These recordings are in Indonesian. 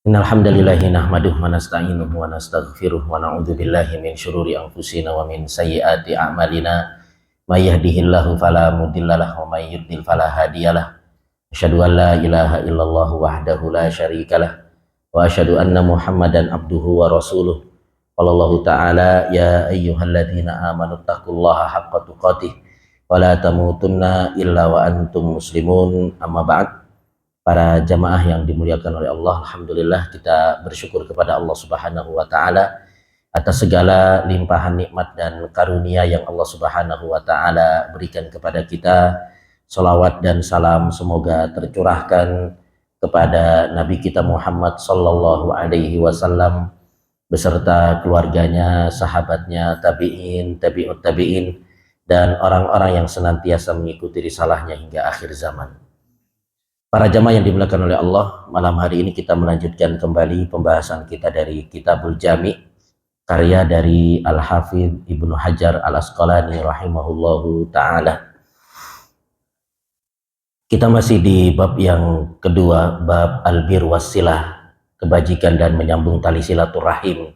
Innal hamdalillahi nahmaduhu wa nasta'inuhu wa nastaghfiruh wa na'udzu billahi min syururi anfusina wa min sayyiati a'malina. May yahdihillahu fala mudhillalah wa may yudhlil fala hadiyalah. Asyhadu an la ilaha illallah wahdahu la syarikalah wa asyhadu anna Muhammadan abduhu wa rasuluh. Qallallahu ta'ala ya ayyuhalladzina amanu taqullaha haqqa tuqatih wa la tamutunna illa wa antum muslimun. Amma ba'd. Para jamaah yang dimuliakan oleh Allah, alhamdulillah kita bersyukur kepada Allah Subhanahu wa taala atas segala limpahan nikmat dan karunia yang Allah Subhanahu wa taala berikan kepada kita. Salawat dan salam semoga tercurahkan kepada Nabi kita Muhammad sallallahu alaihi wasallam beserta keluarganya, sahabatnya, tabi'in, tabi'ut tabi'in, dan orang-orang yang senantiasa mengikuti risalahnya hingga akhir zaman. Para jamaah yang dimuliakan oleh Allah, malam hari ini kita melanjutkan kembali pembahasan kita dari Kitabul Jami', karya dari Al-Hafidh Ibnu Hajar Al-Asqalani rahimahullahu ta'ala. Kita masih di bab yang kedua, bab Al-Bir Wassilah, kebajikan dan menyambung tali silaturahim.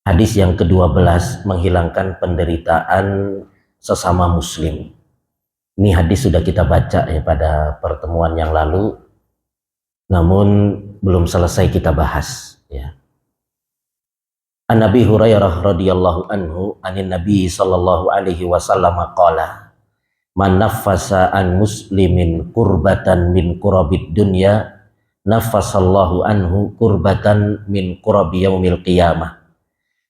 Hadis yang ke-12, menghilangkan penderitaan sesama muslim. Ini hadis sudah kita baca ya pada pertemuan yang lalu, namun belum selesai kita bahas ya. An Nabi Hurairah radhiyallahu anhu anin Nabi sallallahu alaihi wasallam qala man naffasa an muslimin kurbatan min kurabid dunya naffasallahu anhu kurbatan min kurabi yaumil qiyamah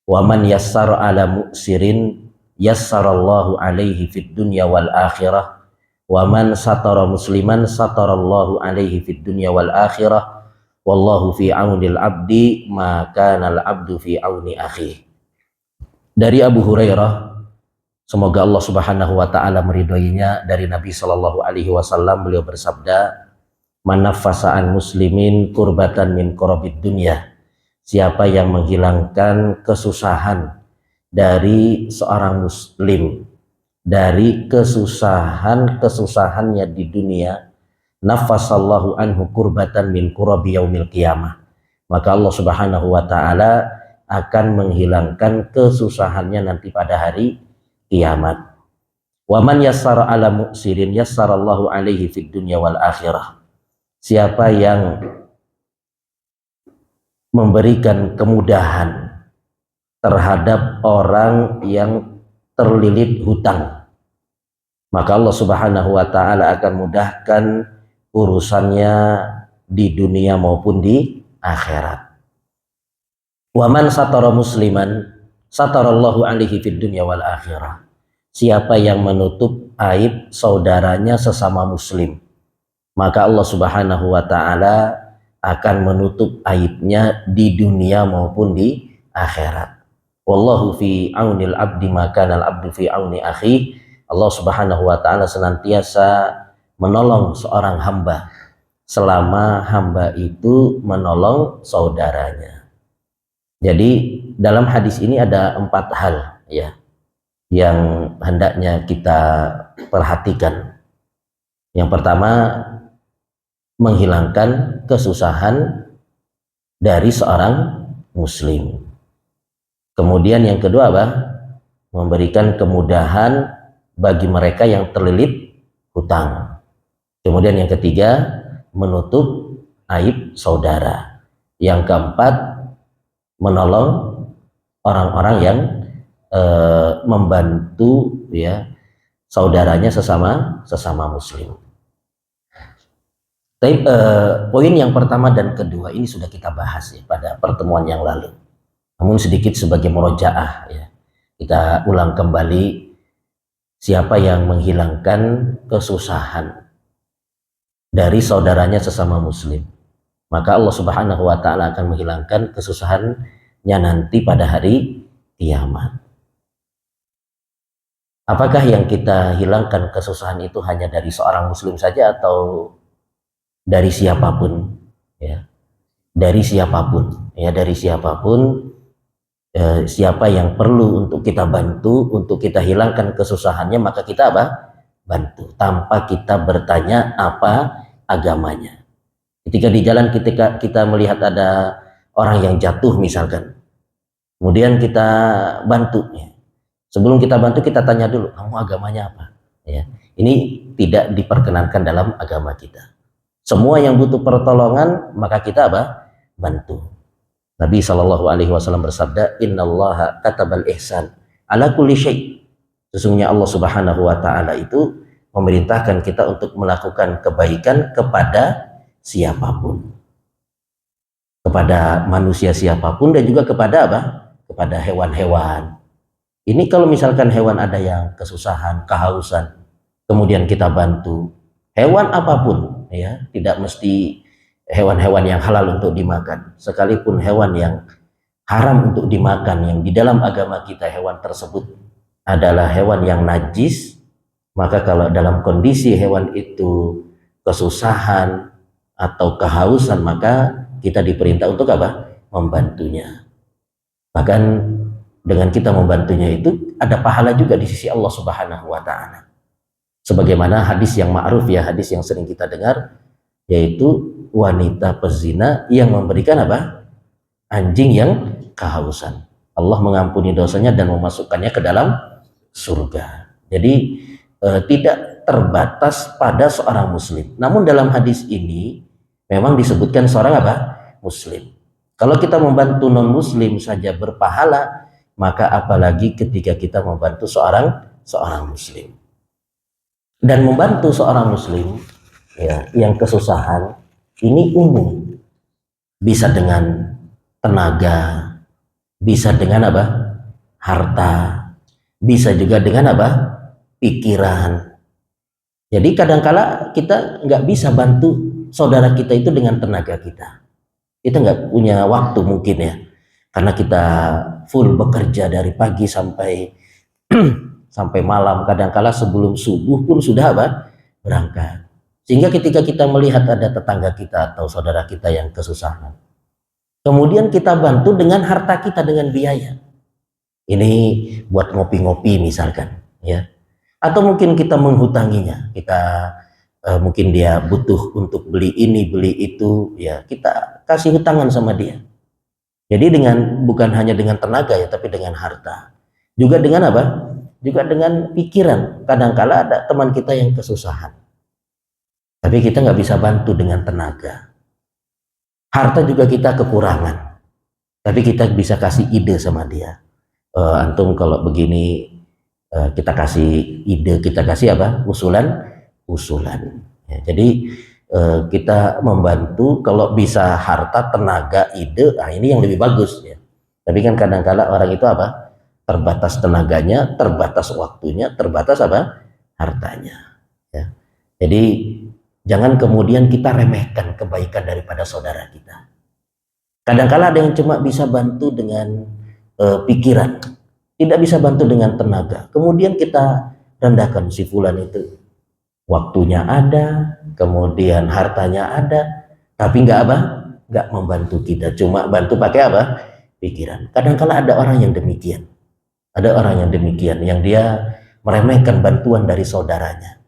wa man yassara ala mu'sirin yassarallahu alaihi fid dunya wal akhirah wa man satara musliman satarallahu alaihi fid dunya wal akhirah wallahu fi aunil abdi ma kana al abdu fi auni akhi. Dari Abu Hurairah, semoga Allah Subhanahu wa taala meridhoinya, dari Nabi sallallahu alaihi wasallam, beliau bersabda, man naffasa an muslimin kurbatan min kurabid dunya, siapa yang menghilangkan kesusahan dari seorang muslim, dari kesusahannya di dunia, nafasallahu anhu kurbatan min kurabi yaumil qiyamah, maka Allah Subhanahu wa taala akan menghilangkan kesusahannya nanti pada hari kiamat. Wa man yassara ala mu'sirin yassarallahu alaihi fid dunya wal akhirah, siapa yang memberikan kemudahan terhadap orang yang terlilit hutang, maka Allah Subhanahu wa taala akan mudahkan urusannya di dunia maupun di akhirat. Wa man satara musliman satarallahu alaihi fid dunya wal akhirah, siapa yang menutup aib saudaranya sesama muslim, maka Allah Subhanahu wa taala akan menutup aibnya di dunia maupun di akhirat. Wallahu fi aunil abdi maka al abdu fi auni akhi. Allah Subhanahu wa taala senantiasa menolong seorang hamba selama hamba itu menolong saudaranya. Jadi dalam hadis ini ada 4 hal ya yang hendaknya kita perhatikan. Yang pertama, menghilangkan kesusahan dari seorang muslim. Kemudian yang kedua apa? Memberikan kemudahan bagi mereka yang terlilit hutang. Kemudian yang ketiga, menutup aib saudara. Yang keempat, menolong orang-orang yang membantu ya saudaranya sesama muslim. Tapi poin yang pertama dan kedua ini sudah kita bahas ya pada pertemuan yang lalu. Namun sedikit sebagai murojaah ya, kita ulang kembali, siapa yang menghilangkan kesusahan dari saudaranya sesama muslim, maka Allah Subhanahu wa taala akan menghilangkan kesusahannya nanti pada hari kiamat. Apakah yang kita hilangkan kesusahan itu hanya dari seorang muslim saja atau dari siapapun ya? Dari siapapun ya, dari siapapun. Siapa yang perlu untuk kita bantu, untuk kita hilangkan kesusahannya, maka kita apa? Bantu, tanpa kita bertanya apa agamanya. Ketika di jalan ketika kita melihat ada orang yang jatuh misalkan, kemudian kita bantu. Sebelum kita bantu kita tanya dulu, kamu agamanya apa? Ya, ini tidak diperkenankan dalam agama kita. Semua yang butuh pertolongan maka kita apa? Bantu. Nabi Shallallahu Alaihi Wasallam bersabda, Innallaha katabal ihsan ala kulli syai'. Sesungguhnya Allah Subhanahu Wa Taala itu memerintahkan kita untuk melakukan kebaikan kepada siapapun, kepada manusia siapapun, dan juga kepada apa? Kepada hewan-hewan. Ini kalau misalkan hewan ada yang kesusahan, kehausan, kemudian kita bantu. Hewan apapun, ya, tidak mesti hewan-hewan yang halal untuk dimakan. Sekalipun hewan yang haram untuk dimakan, yang di dalam agama kita hewan tersebut adalah hewan yang najis, maka kalau dalam kondisi hewan itu kesusahan atau kehausan, maka kita diperintah untuk apa? Membantunya. Bahkan dengan kita membantunya itu ada pahala juga di sisi Allah Subhanahu Wa Taala. Sebagaimana hadis yang ma'ruf, ya, hadis yang sering kita dengar, yaitu wanita pezina yang memberikan apa? Anjing yang kehausan. Allah mengampuni dosanya dan memasukkannya ke dalam surga. Jadi tidak terbatas pada seorang muslim. Namun dalam hadis ini memang disebutkan seorang apa? Muslim. Kalau kita membantu non muslim saja berpahala, maka apalagi ketika kita membantu seorang muslim. Dan membantu seorang muslim, ya, yang kesusahan ini umum. Bisa dengan tenaga, bisa dengan apa? Harta, bisa juga dengan apa? Pikiran. Jadi kadangkala kita nggak bisa bantu saudara kita itu dengan tenaga kita. Kita nggak punya waktu mungkin, ya, karena kita full bekerja dari pagi sampai sampai malam. Kadangkala sebelum subuh pun sudah apa? Berangkat. Sehingga ketika kita melihat ada tetangga kita atau saudara kita yang kesusahan, kemudian kita bantu dengan harta kita, dengan biaya. Ini buat ngopi-ngopi misalkan, ya. Atau mungkin kita menghutanginya. Kita mungkin dia butuh untuk beli ini, beli itu, ya, kita kasih hutangan sama dia. Jadi bukan hanya dengan tenaga, ya, tapi dengan harta. Juga dengan apa? Juga dengan pikiran. Kadangkala ada teman kita yang kesusahan, tapi kita nggak bisa bantu dengan tenaga. Harta juga kita kekurangan, tapi kita bisa kasih ide sama dia. Antum kalau begini, kita kasih ide, kita kasih apa? Usulan. Ya, jadi kita membantu kalau bisa harta, tenaga, ide, nah ini yang lebih bagus, ya. Tapi kan kadangkala orang itu apa? Terbatas tenaganya, terbatas waktunya, terbatas apa? Hartanya. Ya. Jadi jangan kemudian kita remehkan kebaikan daripada saudara kita. Kadangkala ada yang cuma bisa bantu dengan pikiran, tidak bisa bantu dengan tenaga. Kemudian kita rendahkan si fulan itu. Waktunya ada, kemudian hartanya ada, tapi nggak apa? Nggak membantu kita, cuma bantu pakai apa? Pikiran. Kadangkala ada orang yang demikian. Ada orang yang demikian, yang dia meremehkan bantuan dari saudaranya.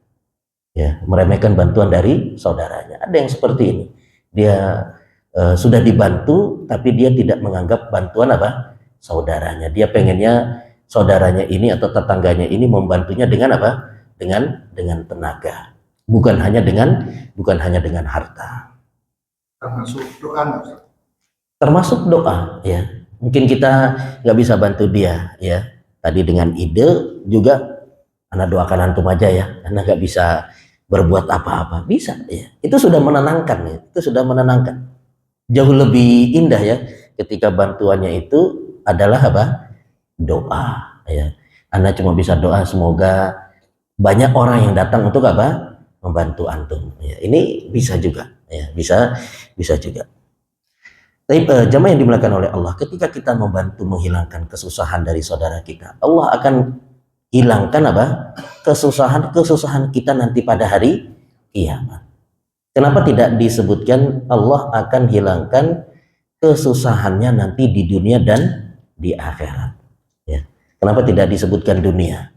Ya, meremehkan bantuan dari saudaranya. Ada yang seperti ini. Dia sudah dibantu, tapi dia tidak menganggap bantuan apa? Saudaranya. Dia pengennya saudaranya ini atau tetangganya ini membantunya dengan apa? Dengan tenaga. Bukan hanya dengan harta. Termasuk doa. Termasuk doa, ya. Mungkin kita nggak bisa bantu dia, ya. Tadi dengan ide juga, anak doakan antum aja, ya. Anak nggak bisa berbuat apa-apa, bisa, ya. Itu sudah menenangkan, ya. Itu sudah menenangkan. Jauh lebih indah, ya, ketika bantuannya itu adalah apa? Doa, ya. Anak cuma bisa doa semoga banyak orang yang datang untuk apa? Membantu antum. Ya. Ini bisa juga, ya. Bisa juga. Tapi jamaah yang dimuliakan oleh Allah, ketika kita membantu menghilangkan kesusahan dari saudara kita, Allah akan hilangkan apa? Kesusahan kita nanti pada hari kiamat. Kenapa tidak disebutkan Allah akan hilangkan kesusahannya nanti di dunia dan di akhirat? Ya. Kenapa tidak disebutkan dunia?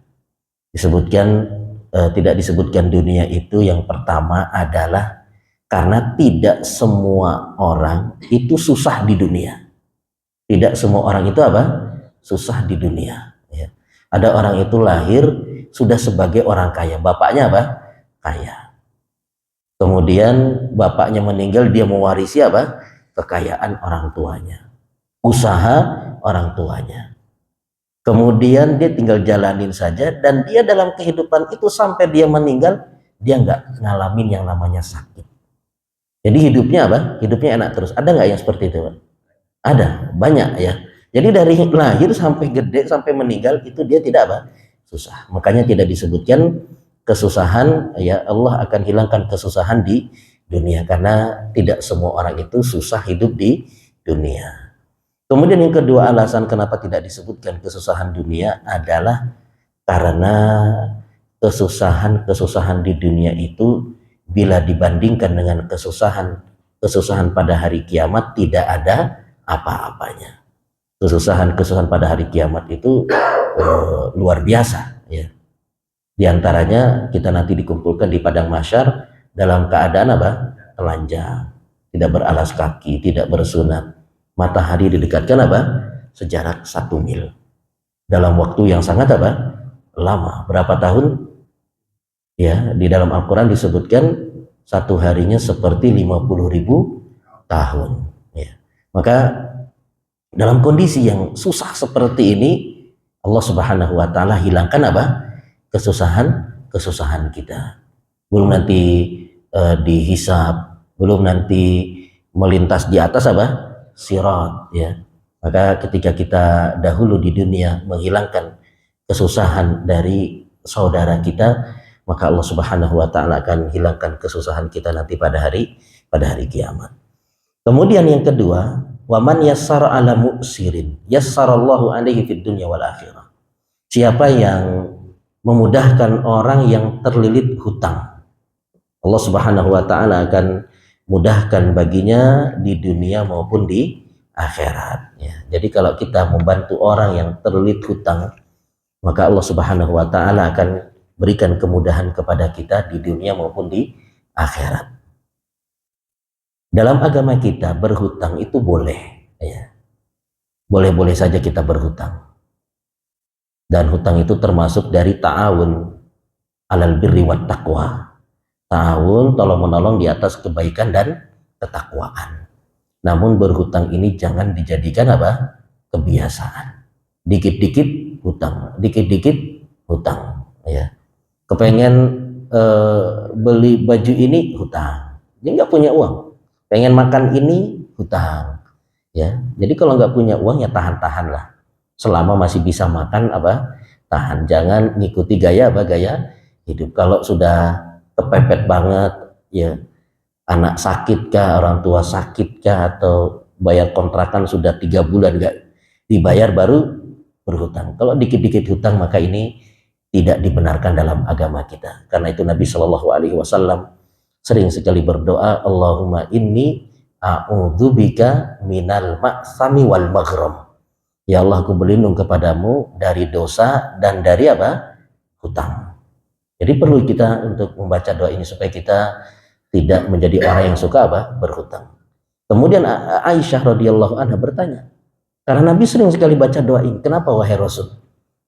Tidak disebutkan dunia itu yang pertama adalah Karena tidak semua orang itu susah di dunia. Tidak semua orang itu apa? Susah di dunia. Ya. Ada orang itu lahir sudah sebagai orang kaya. Bapaknya apa? Kaya. Kemudian bapaknya meninggal, dia mewarisi apa? Kekayaan orang tuanya. Usaha orang tuanya. Kemudian dia tinggal jalanin saja, dan dia dalam kehidupan itu sampai dia meninggal, dia nggak ngalamin yang namanya sakit. Jadi hidupnya apa? Hidupnya enak terus. Ada nggak yang seperti itu, Pak? Ada, banyak ya. Jadi dari lahir sampai gede sampai meninggal itu dia tidak apa? Susah. Makanya tidak disebutkan kesusahan, ya Allah akan hilangkan kesusahan di dunia, karena tidak semua orang itu susah hidup di dunia. Kemudian yang kedua alasan kenapa tidak disebutkan kesusahan dunia adalah karena kesusahan di dunia itu bila dibandingkan dengan kesusahan pada hari kiamat tidak ada apa-apanya. Kesusahan pada hari kiamat itu luar biasa ya. Di antaranya kita nanti dikumpulkan di padang mahsyar dalam keadaan apa? Telanjang, tidak beralas kaki, tidak bersunat. Matahari didekatkan apa? Sejarak 1 mil. Dalam waktu yang sangat apa? Lama. Berapa tahun? Ya, di dalam Al-Quran disebutkan satu harinya seperti 50.000 tahun. Ya. Maka dalam kondisi yang susah seperti ini, Allah Subhanahu wa Ta'ala hilangkan apa? Kesusahan kita. Belum nanti dihisab, belum nanti melintas di atas apa? Sirat ya. Maka ketika kita dahulu di dunia menghilangkan kesusahan dari saudara kita, maka Allah Subhanahu wa Ta'ala akan hilangkan kesusahan kita nanti pada hari kiamat. Kemudian yang kedua, wa man yassara ala mu'sirin yassarallahu alaihi fid dunya wal akhirah. Siapa yang memudahkan orang yang terlilit hutang, Allah Subhanahu wa Ta'ala akan mudahkan baginya di dunia maupun di akhirat ya. Jadi kalau kita membantu orang yang terlilit hutang, maka Allah Subhanahu wa Ta'ala akan berikan kemudahan kepada kita di dunia maupun di akhirat. Dalam agama kita berhutang itu boleh ya. Boleh-boleh saja kita berhutang. Dan hutang itu termasuk dari ta'awun alal birri wat taqwa. Ta'awun tolong menolong di atas kebaikan dan ketakwaan. Namun berhutang ini jangan dijadikan apa? Kebiasaan. Dikit-dikit hutang, dikit-dikit hutang ya. Kepengen beli baju ini hutang, dia nggak punya uang. Pengen makan ini hutang ya. Jadi kalau nggak punya uang ya tahan-tahan lah. Selama masih bisa makan apa? Tahan. Jangan ngikuti gaya hidup. Kalau sudah kepepet banget ya, anak sakit kah, orang tua sakit kah, atau bayar kontrakan sudah 3 bulan nggak dibayar baru berhutang. Kalau dikit-dikit hutang maka ini tidak dibenarkan dalam agama kita. Karena itu Nabi Shallallahu Alaihi Wasallam sering sekali berdoa, Allahumma inni a'udzubika minal ma'sami wal maghram. Ya Allah, aku berlindung kepadamu dari dosa dan dari apa? Hutang. Jadi perlu kita untuk membaca doa ini supaya kita tidak menjadi orang yang suka apa? Berhutang. Kemudian Aisyah radhiyallahu anha bertanya, karena Nabi sering sekali baca doa ini, kenapa wahai Rasul?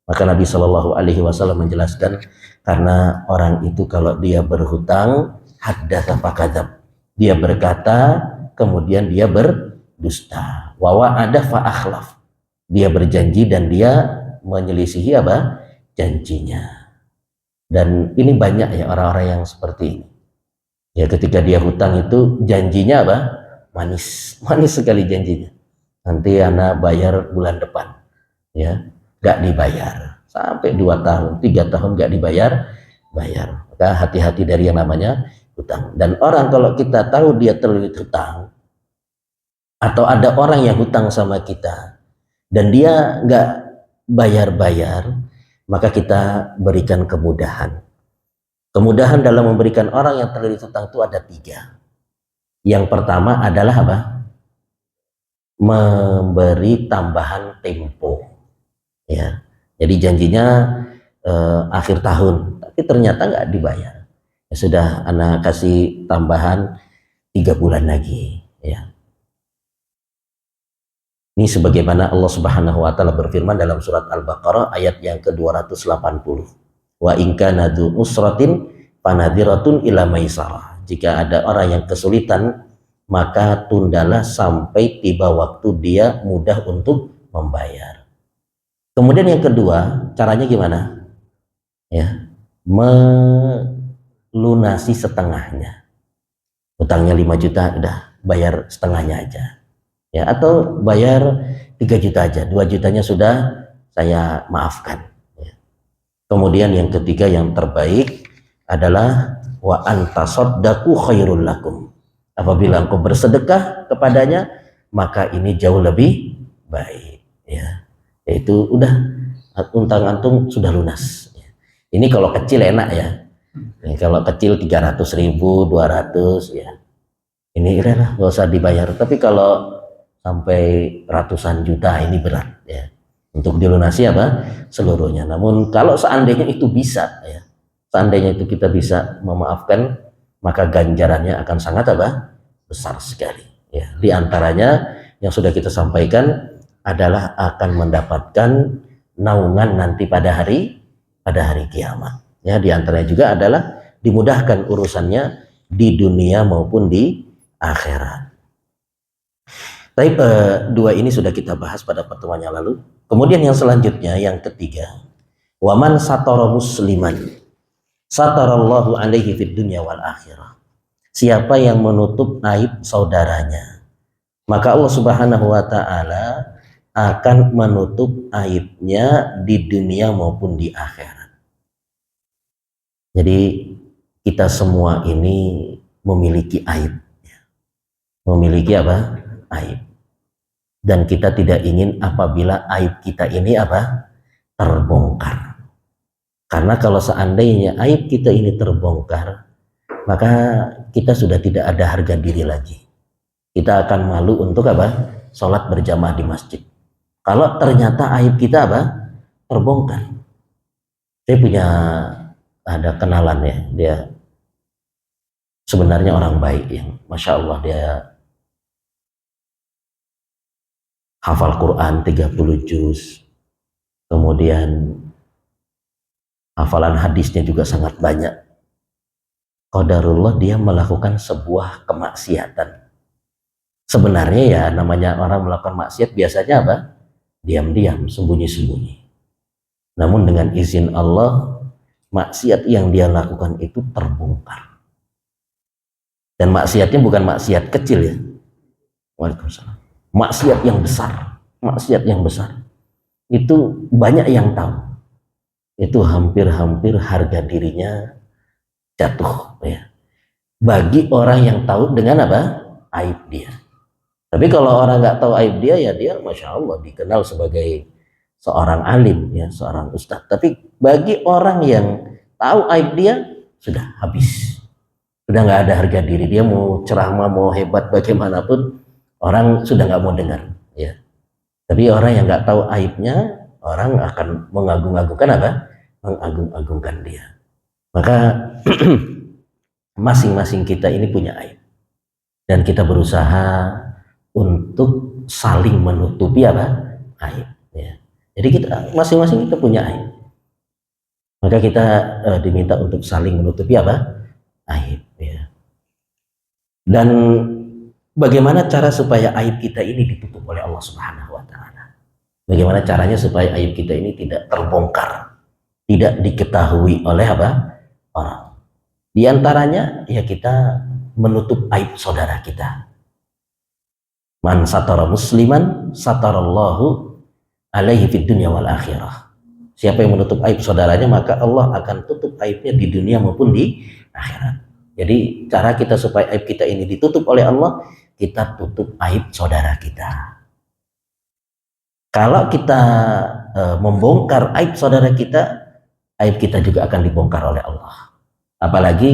Maka Nabi Shallallahu Alaihi Wasallam menjelaskan, karena orang itu kalau dia berhutang, haddatsa fakadzab, dia berkata kemudian dia berdusta, wa wa'ada fa akhlaf, dia berjanji dan dia menyelisihi apa? Janjinya. Dan ini banyak ya orang-orang yang seperti ini. Ya ketika dia hutang itu janjinya apa? Manis sekali janjinya. Nanti anak bayar bulan depan. Ya, nggak dibayar. Sampai 2 tahun, 3 tahun nggak bayar. Maka hati-hati dari yang namanya hutang. Dan orang kalau kita tahu dia terlilit hutang, atau ada orang yang hutang sama kita, dan dia nggak bayar-bayar, maka kita berikan kemudahan. Kemudahan dalam memberikan orang yang terlilit hutang itu ada 3. Yang pertama adalah apa? Memberi tambahan tempo. Ya, jadi janjinya akhir tahun, tapi ternyata nggak dibayar. Ya sudah, anak kasih tambahan 3 bulan lagi, ya. Ini sebagaimana Allah Subhanahu wa taala berfirman dalam surat Al-Baqarah ayat yang ke-280. Wa in kana dzu usratin fanadhiratun ila maisarah. Jika ada orang yang kesulitan, maka tundalah sampai tiba waktu dia mudah untuk membayar. Kemudian yang kedua, caranya gimana? Ya, melunasi setengahnya. Utangnya 5 juta, udah bayar setengahnya aja. Ya, atau bayar 3 juta aja, 2 jutanya sudah saya maafkan. Ya. Kemudian yang ketiga yang terbaik adalah wa antasaddaqu khairul lakum. Apabila engkau bersedekah kepadanya, maka ini jauh lebih baik. Ya, yaitu udah untung sudah lunas. Ya. Ini kalau kecil enak ya. Kalau kecil 300.000, 200 ya. Ini lah nggak usah dibayar. Tapi kalau sampai ratusan juta ini berat ya untuk dilunasi apa seluruhnya. Namun kalau seandainya itu bisa ya, seandainya itu kita bisa memaafkan, maka ganjarannya akan sangat apa besar sekali ya. Di antaranya yang sudah kita sampaikan adalah akan mendapatkan naungan nanti pada hari kiamat ya. Di antaranya juga adalah dimudahkan urusannya di dunia maupun di akhirat. Tapi dua ini sudah kita bahas pada pertemuan yang lalu. Kemudian yang selanjutnya, yang ketiga, waman satara musliman satarallahu alaihi fid dunya wal akhirah. Siapa yang menutup aib saudaranya, maka Allah Subhanahu wa taala akan menutup aibnya di dunia maupun di akhirat. Jadi kita semua ini memiliki aib. Memiliki apa? Aib. Dan kita tidak ingin apabila aib kita ini apa? Terbongkar. Karena kalau seandainya aib kita ini terbongkar, maka kita sudah tidak ada harga diri lagi. Kita akan malu untuk apa? Sholat berjamaah di masjid. Kalau ternyata aib kita apa? Terbongkar. Saya punya ada kenalan ya, dia sebenarnya orang baik yang Masya Allah, dia hafal Quran 30 juz, kemudian hafalan hadisnya juga sangat banyak. Qadarullah dia melakukan sebuah kemaksiatan. Sebenarnya ya namanya orang melakukan maksiat biasanya apa? Diam-diam, sembunyi-sembunyi. Namun dengan izin Allah, maksiat yang dia lakukan itu terbongkar. Dan maksiatnya bukan maksiat kecil ya. Waalaikumsalam. Maksiat yang besar, itu banyak yang tahu. Itu hampir-hampir harga dirinya jatuh ya. Bagi orang yang tahu dengan apa? Aib dia. Tapi kalau orang nggak tahu aib dia, ya dia Masya Allah dikenal sebagai seorang alim ya, seorang ustadz. Tapi bagi orang yang tahu aib dia, sudah habis. Sudah nggak ada harga diri. Dia mau ceramah, mau hebat bagaimanapun, orang sudah nggak mau dengar ya. Tapi orang yang nggak tahu aibnya, orang akan mengagung-agungkan apa? Mengagung-agungkan dia. Maka masing-masing kita ini punya aib, dan kita berusaha untuk saling menutupi apa? Aib ya. Jadi kita masing-masing kita punya aib, maka kita diminta untuk saling menutupi apa? Aib ya. Dan bagaimana cara supaya aib kita ini ditutup oleh Allah Subhanahu wa taala? Bagaimana caranya supaya aib kita ini tidak terbongkar, tidak diketahui oleh apa? Orang. Di antaranya ya kita menutup aib saudara kita. Man satara musliman satarallahu alaihi fid dunya wal akhirah. Siapa yang menutup aib saudaranya, maka Allah akan tutup aibnya di dunia maupun di akhirat. Jadi cara kita supaya aib kita ini ditutup oleh Allah, kita tutup aib saudara kita. Kalau kita membongkar aib saudara kita, aib kita juga akan dibongkar oleh Allah. Apalagi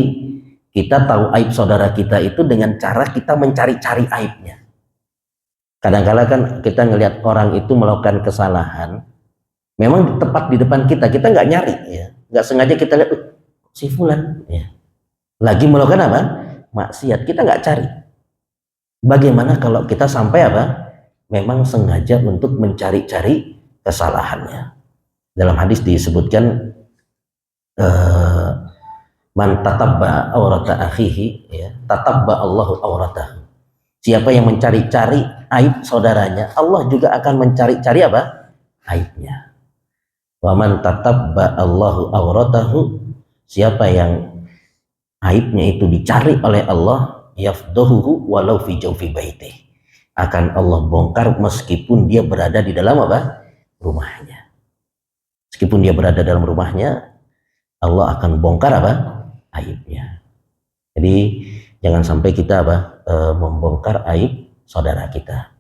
kita tahu aib saudara kita itu dengan cara kita mencari-cari aibnya. Kadang-kadang kan kita ngelihat orang itu melakukan kesalahan, memang tepat di depan kita nggak nyari ya, nggak sengaja kita lihat si fulan ya lagi melakukan apa? Maksiat, kita nggak cari. Bagaimana kalau kita sampai apa? Memang sengaja untuk mencari-cari kesalahannya. Dalam hadis disebutkan man tatabba aurata akhihi, ya, tatabba Allahu auratahu. Siapa yang mencari-cari aib saudaranya, Allah juga akan mencari-cari apa? Aibnya. Wa man tatabba Allahu auratahu, siapa yang aibnya itu dicari oleh Allah, yafdahuhu walau fi jawfi baitih, akan Allah bongkar meskipun dia berada di dalam apa? Rumahnya. Meskipun dia berada dalam rumahnya, Allah akan bongkar apa? Aibnya. Jadi jangan sampai kita apa? Membongkar aib saudara kita.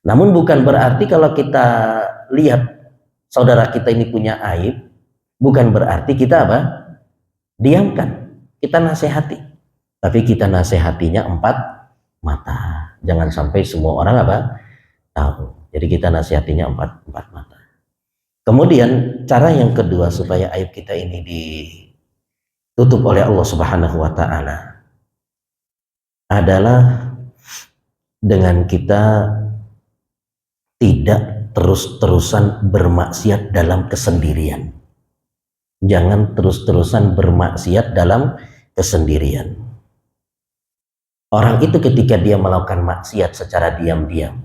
Namun bukan berarti kalau kita lihat saudara kita ini punya aib, bukan berarti kita apa? Diamkan. Kita nasihati. Tapi kita nasihatinya empat mata. Jangan sampai semua orang apa? Tahu. Jadi kita nasihatinya empat mata. Kemudian cara yang kedua supaya aib kita ini ditutup oleh Allah Subhanahu wa taala adalah dengan kita tidak terus-terusan bermaksiat dalam kesendirian. Jangan terus-terusan bermaksiat dalam kesendirian. Orang itu ketika dia melakukan maksiat secara diam-diam,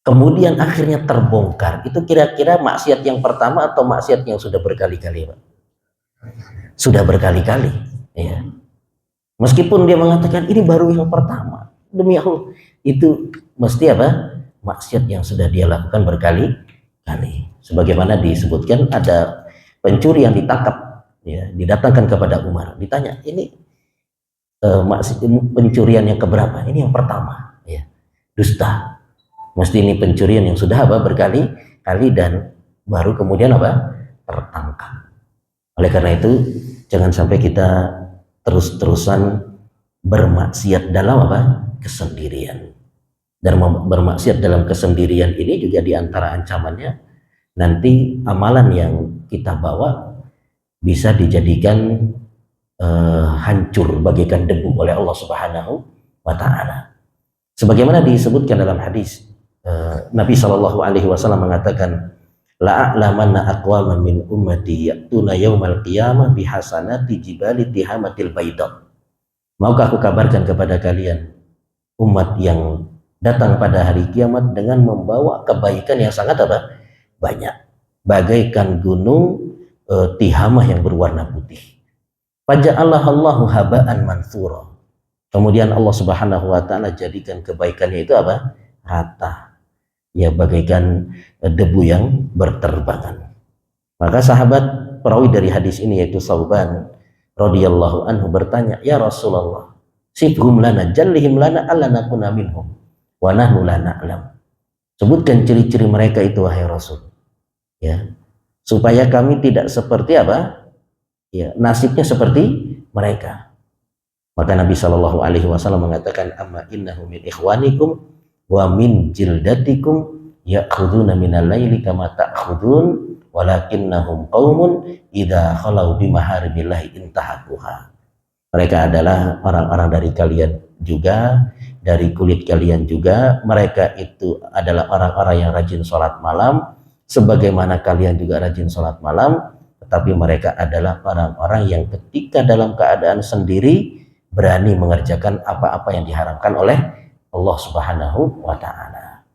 kemudian akhirnya terbongkar, itu kira-kira maksiat yang pertama atau maksiat yang sudah berkali-kali, Pak? Sudah berkali-kali, ya. Meskipun dia mengatakan ini baru yang pertama, demi Allah, itu mesti apa? Maksiat yang sudah dia lakukan berkali-kali. Sebagaimana disebutkan ada pencuri yang ditangkap, ya, didatangkan kepada Umar, ditanya, ini pencurian yang keberapa? Ini yang pertama, ya. Dusta. Mesti ini pencurian yang sudah apa? Berkali-kali dan baru kemudian apa? Tertangkap. Oleh karena itu, jangan sampai kita terus-terusan bermaksiat dalam apa? Kesendirian. Dan bermaksiat dalam kesendirian ini juga diantara ancamannya, nanti amalan yang kita bawa bisa dijadikan hancur bagaikan debu oleh Allah Subhanahu wa taala. Sebagaimana disebutkan dalam hadis, Nabi Shallallahu alaihi wasallam mengatakan, la a'lamanna aqwaman min ummati ya'tuna yaumal qiyamah bihasanati jibali tihamatil baydha. Maukah aku kabarkan kepada kalian umat yang datang pada hari kiamat dengan membawa kebaikan yang sangat apa? Banyak, bagaikan gunung tihamah yang berwarna putih. Faja'alah Allahu haba'an mansura. Kemudian Allah Subhanahu wa taala jadikan kebaikannya itu apa? Rata. Ya, bagaikan debu yang berterbangan. Maka sahabat perawi dari hadis ini yaitu Sauban radhiyallahu anhu bertanya, "Ya Rasulullah, sifhum lana, jallihim lana alla nakuna minhum wa nahnu la na'lam." Sebutkan ciri-ciri mereka itu wahai Rasul. Ya, supaya kami tidak seperti apa? Ya, nasibnya seperti mereka. Maka Nabi Shallallahu alaihi wasallam mengatakan, "Amma innahu min ikhwanikum wa min jildatikum ya'khuduna minal laili kama ta'khudun walakinnahum qaumun idza khalau bi maharimillahi intahakuha." Mereka adalah orang-orang dari kalian juga, dari kulit kalian juga. Mereka itu adalah orang-orang yang rajin sholat malam sebagaimana kalian juga rajin sholat malam, tetapi mereka adalah orang-orang yang ketika dalam keadaan sendiri berani mengerjakan apa-apa yang diharamkan oleh Allah Subhanahu wa taala.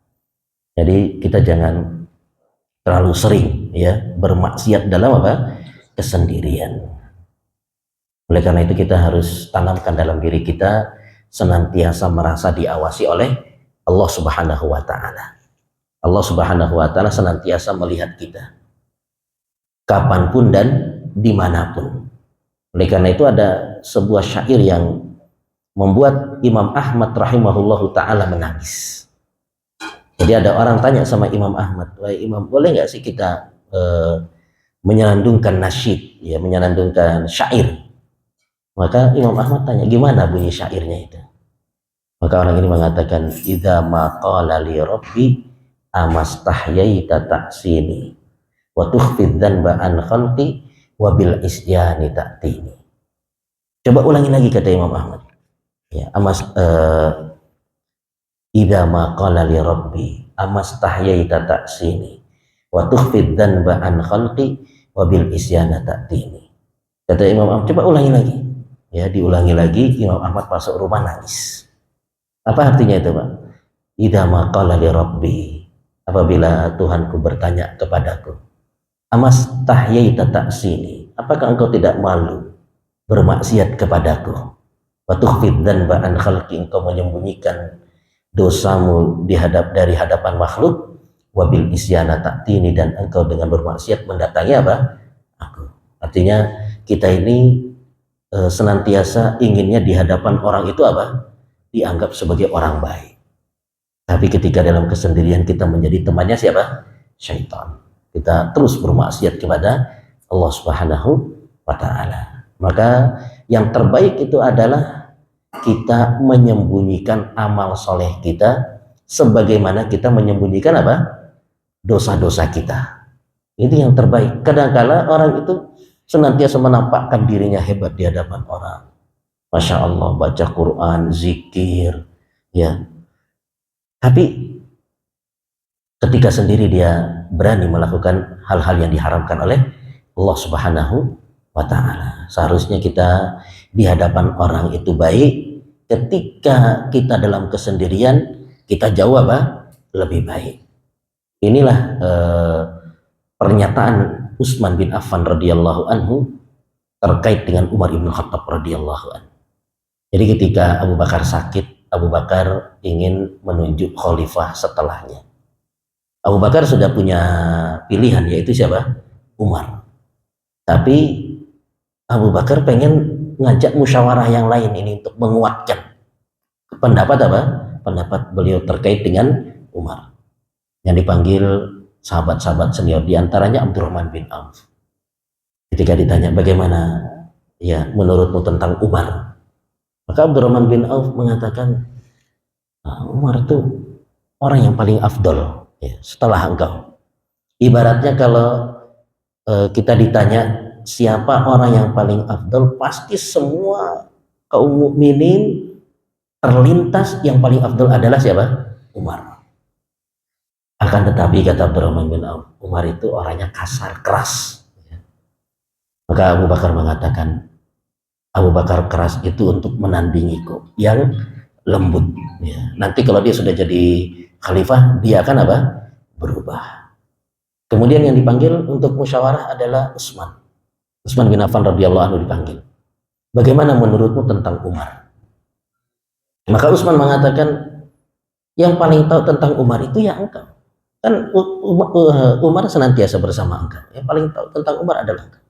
Jadi kita jangan terlalu sering ya bermaksiat dalam apa? Kesendirian. Oleh karena itu kita harus tanamkan dalam diri kita senantiasa merasa diawasi oleh Allah Subhanahu wa taala. Allah Subhanahu wa taala senantiasa melihat kita kapanpun dan dimanapun. Oleh karena itu ada sebuah syair yang membuat Imam Ahmad rahimahullahu ta'ala menangis. Jadi ada orang tanya sama Imam Ahmad, "Wahai Imam, boleh nggak sih kita menyenandungkan nasyid, ya, menyenandungkan syair?" Maka Imam Ahmad tanya, gimana bunyi syairnya itu? Maka orang ini mengatakan, "Idza ma qala li rabbi amastahyaita ta'sini wa tukhfid dzanba an khalqi wa bil isyani ta'tini." Coba ulangi lagi kata Imam Ahmad. Ya, idza ma qala li rabbi amastahyaita ta'sini wa tukhfid dhanba an khalqi wa bil isyana ta'tini. Kata Imam Ahmad, coba ulangi lagi. Ya, diulangi lagi. Imam Ahmad masuk rumah nangis. Apa artinya itu, Pak? Idza ma qala li rabbi, apabila Tuhanku bertanya kepadaku, amastahyaita ta'sini, apakah engkau tidak malu bermaksiat kepadaku? Wa tukhfid dhanba an khalqi, engkau menyembunyikan dosamu dari hadapan makhluk, wabil isyana ta'tini, dan engkau dengan bermaksiat mendatangi apa? Aku. Artinya kita ini senantiasa inginnya di hadapan orang itu apa? Dianggap sebagai orang baik. Tapi ketika dalam kesendirian kita menjadi temannya siapa? Syaitan. Kita terus bermaksiat kepada Allah Subhanahu wa Ta'ala. Maka yang terbaik itu adalah kita menyembunyikan amal soleh kita sebagaimana kita menyembunyikan apa? Dosa-dosa kita. Itu yang terbaik. Kadang-kala orang itu senantiasa menampakkan dirinya hebat di hadapan orang. Masya Allah, baca Quran, zikir, ya. Tapi ketika sendiri dia berani melakukan hal-hal yang diharamkan oleh Allah Subhanahu wa Ta'ala. Seharusnya kita di hadapan orang itu baik, ketika kita dalam kesendirian kita jauh apa? Lebih baik. Inilah pernyataan Utsman bin Affan radhiyallahu anhu terkait dengan Umar bin Khattab radhiyallahu anhu. Jadi ketika Abu Bakar sakit, Abu Bakar ingin menunjuk khalifah setelahnya. Abu Bakar sudah punya pilihan, yaitu siapa? Umar. Tapi Abu Bakar pengen ngajak musyawarah yang lain ini untuk menguatkan pendapat apa? Pendapat beliau terkait dengan Umar. Yang dipanggil sahabat-sahabat senior, diantaranya Abdurrahman bin Auf. Ketika ditanya bagaimana ya menurutmu tentang Umar, maka Abdurrahman bin Auf mengatakan, Umar itu orang yang paling afdol ya, setelah engkau. Ibaratnya kalau kita ditanya siapa orang yang paling afdol, pasti semua kaum mukminin terlintas yang paling afdol adalah siapa? Umar. Akan tetapi kata Abdurrahman bin Auf, Umar itu orangnya kasar, keras. Maka Abu Bakar mengatakan, Abu Bakar keras itu untuk menandingiku yang lembut. Ya. Nanti kalau dia sudah jadi khalifah, dia akan apa? Berubah. Kemudian yang dipanggil untuk musyawarah adalah Utsman. Utsman bin Affan radhiyallahu anhu dipanggil. Bagaimana menurutmu tentang Umar? Maka Utsman mengatakan, yang paling tahu tentang Umar itu ya engkau. Kan Umar senantiasa bersama engkau. Yang paling tahu tentang Umar adalah engkau.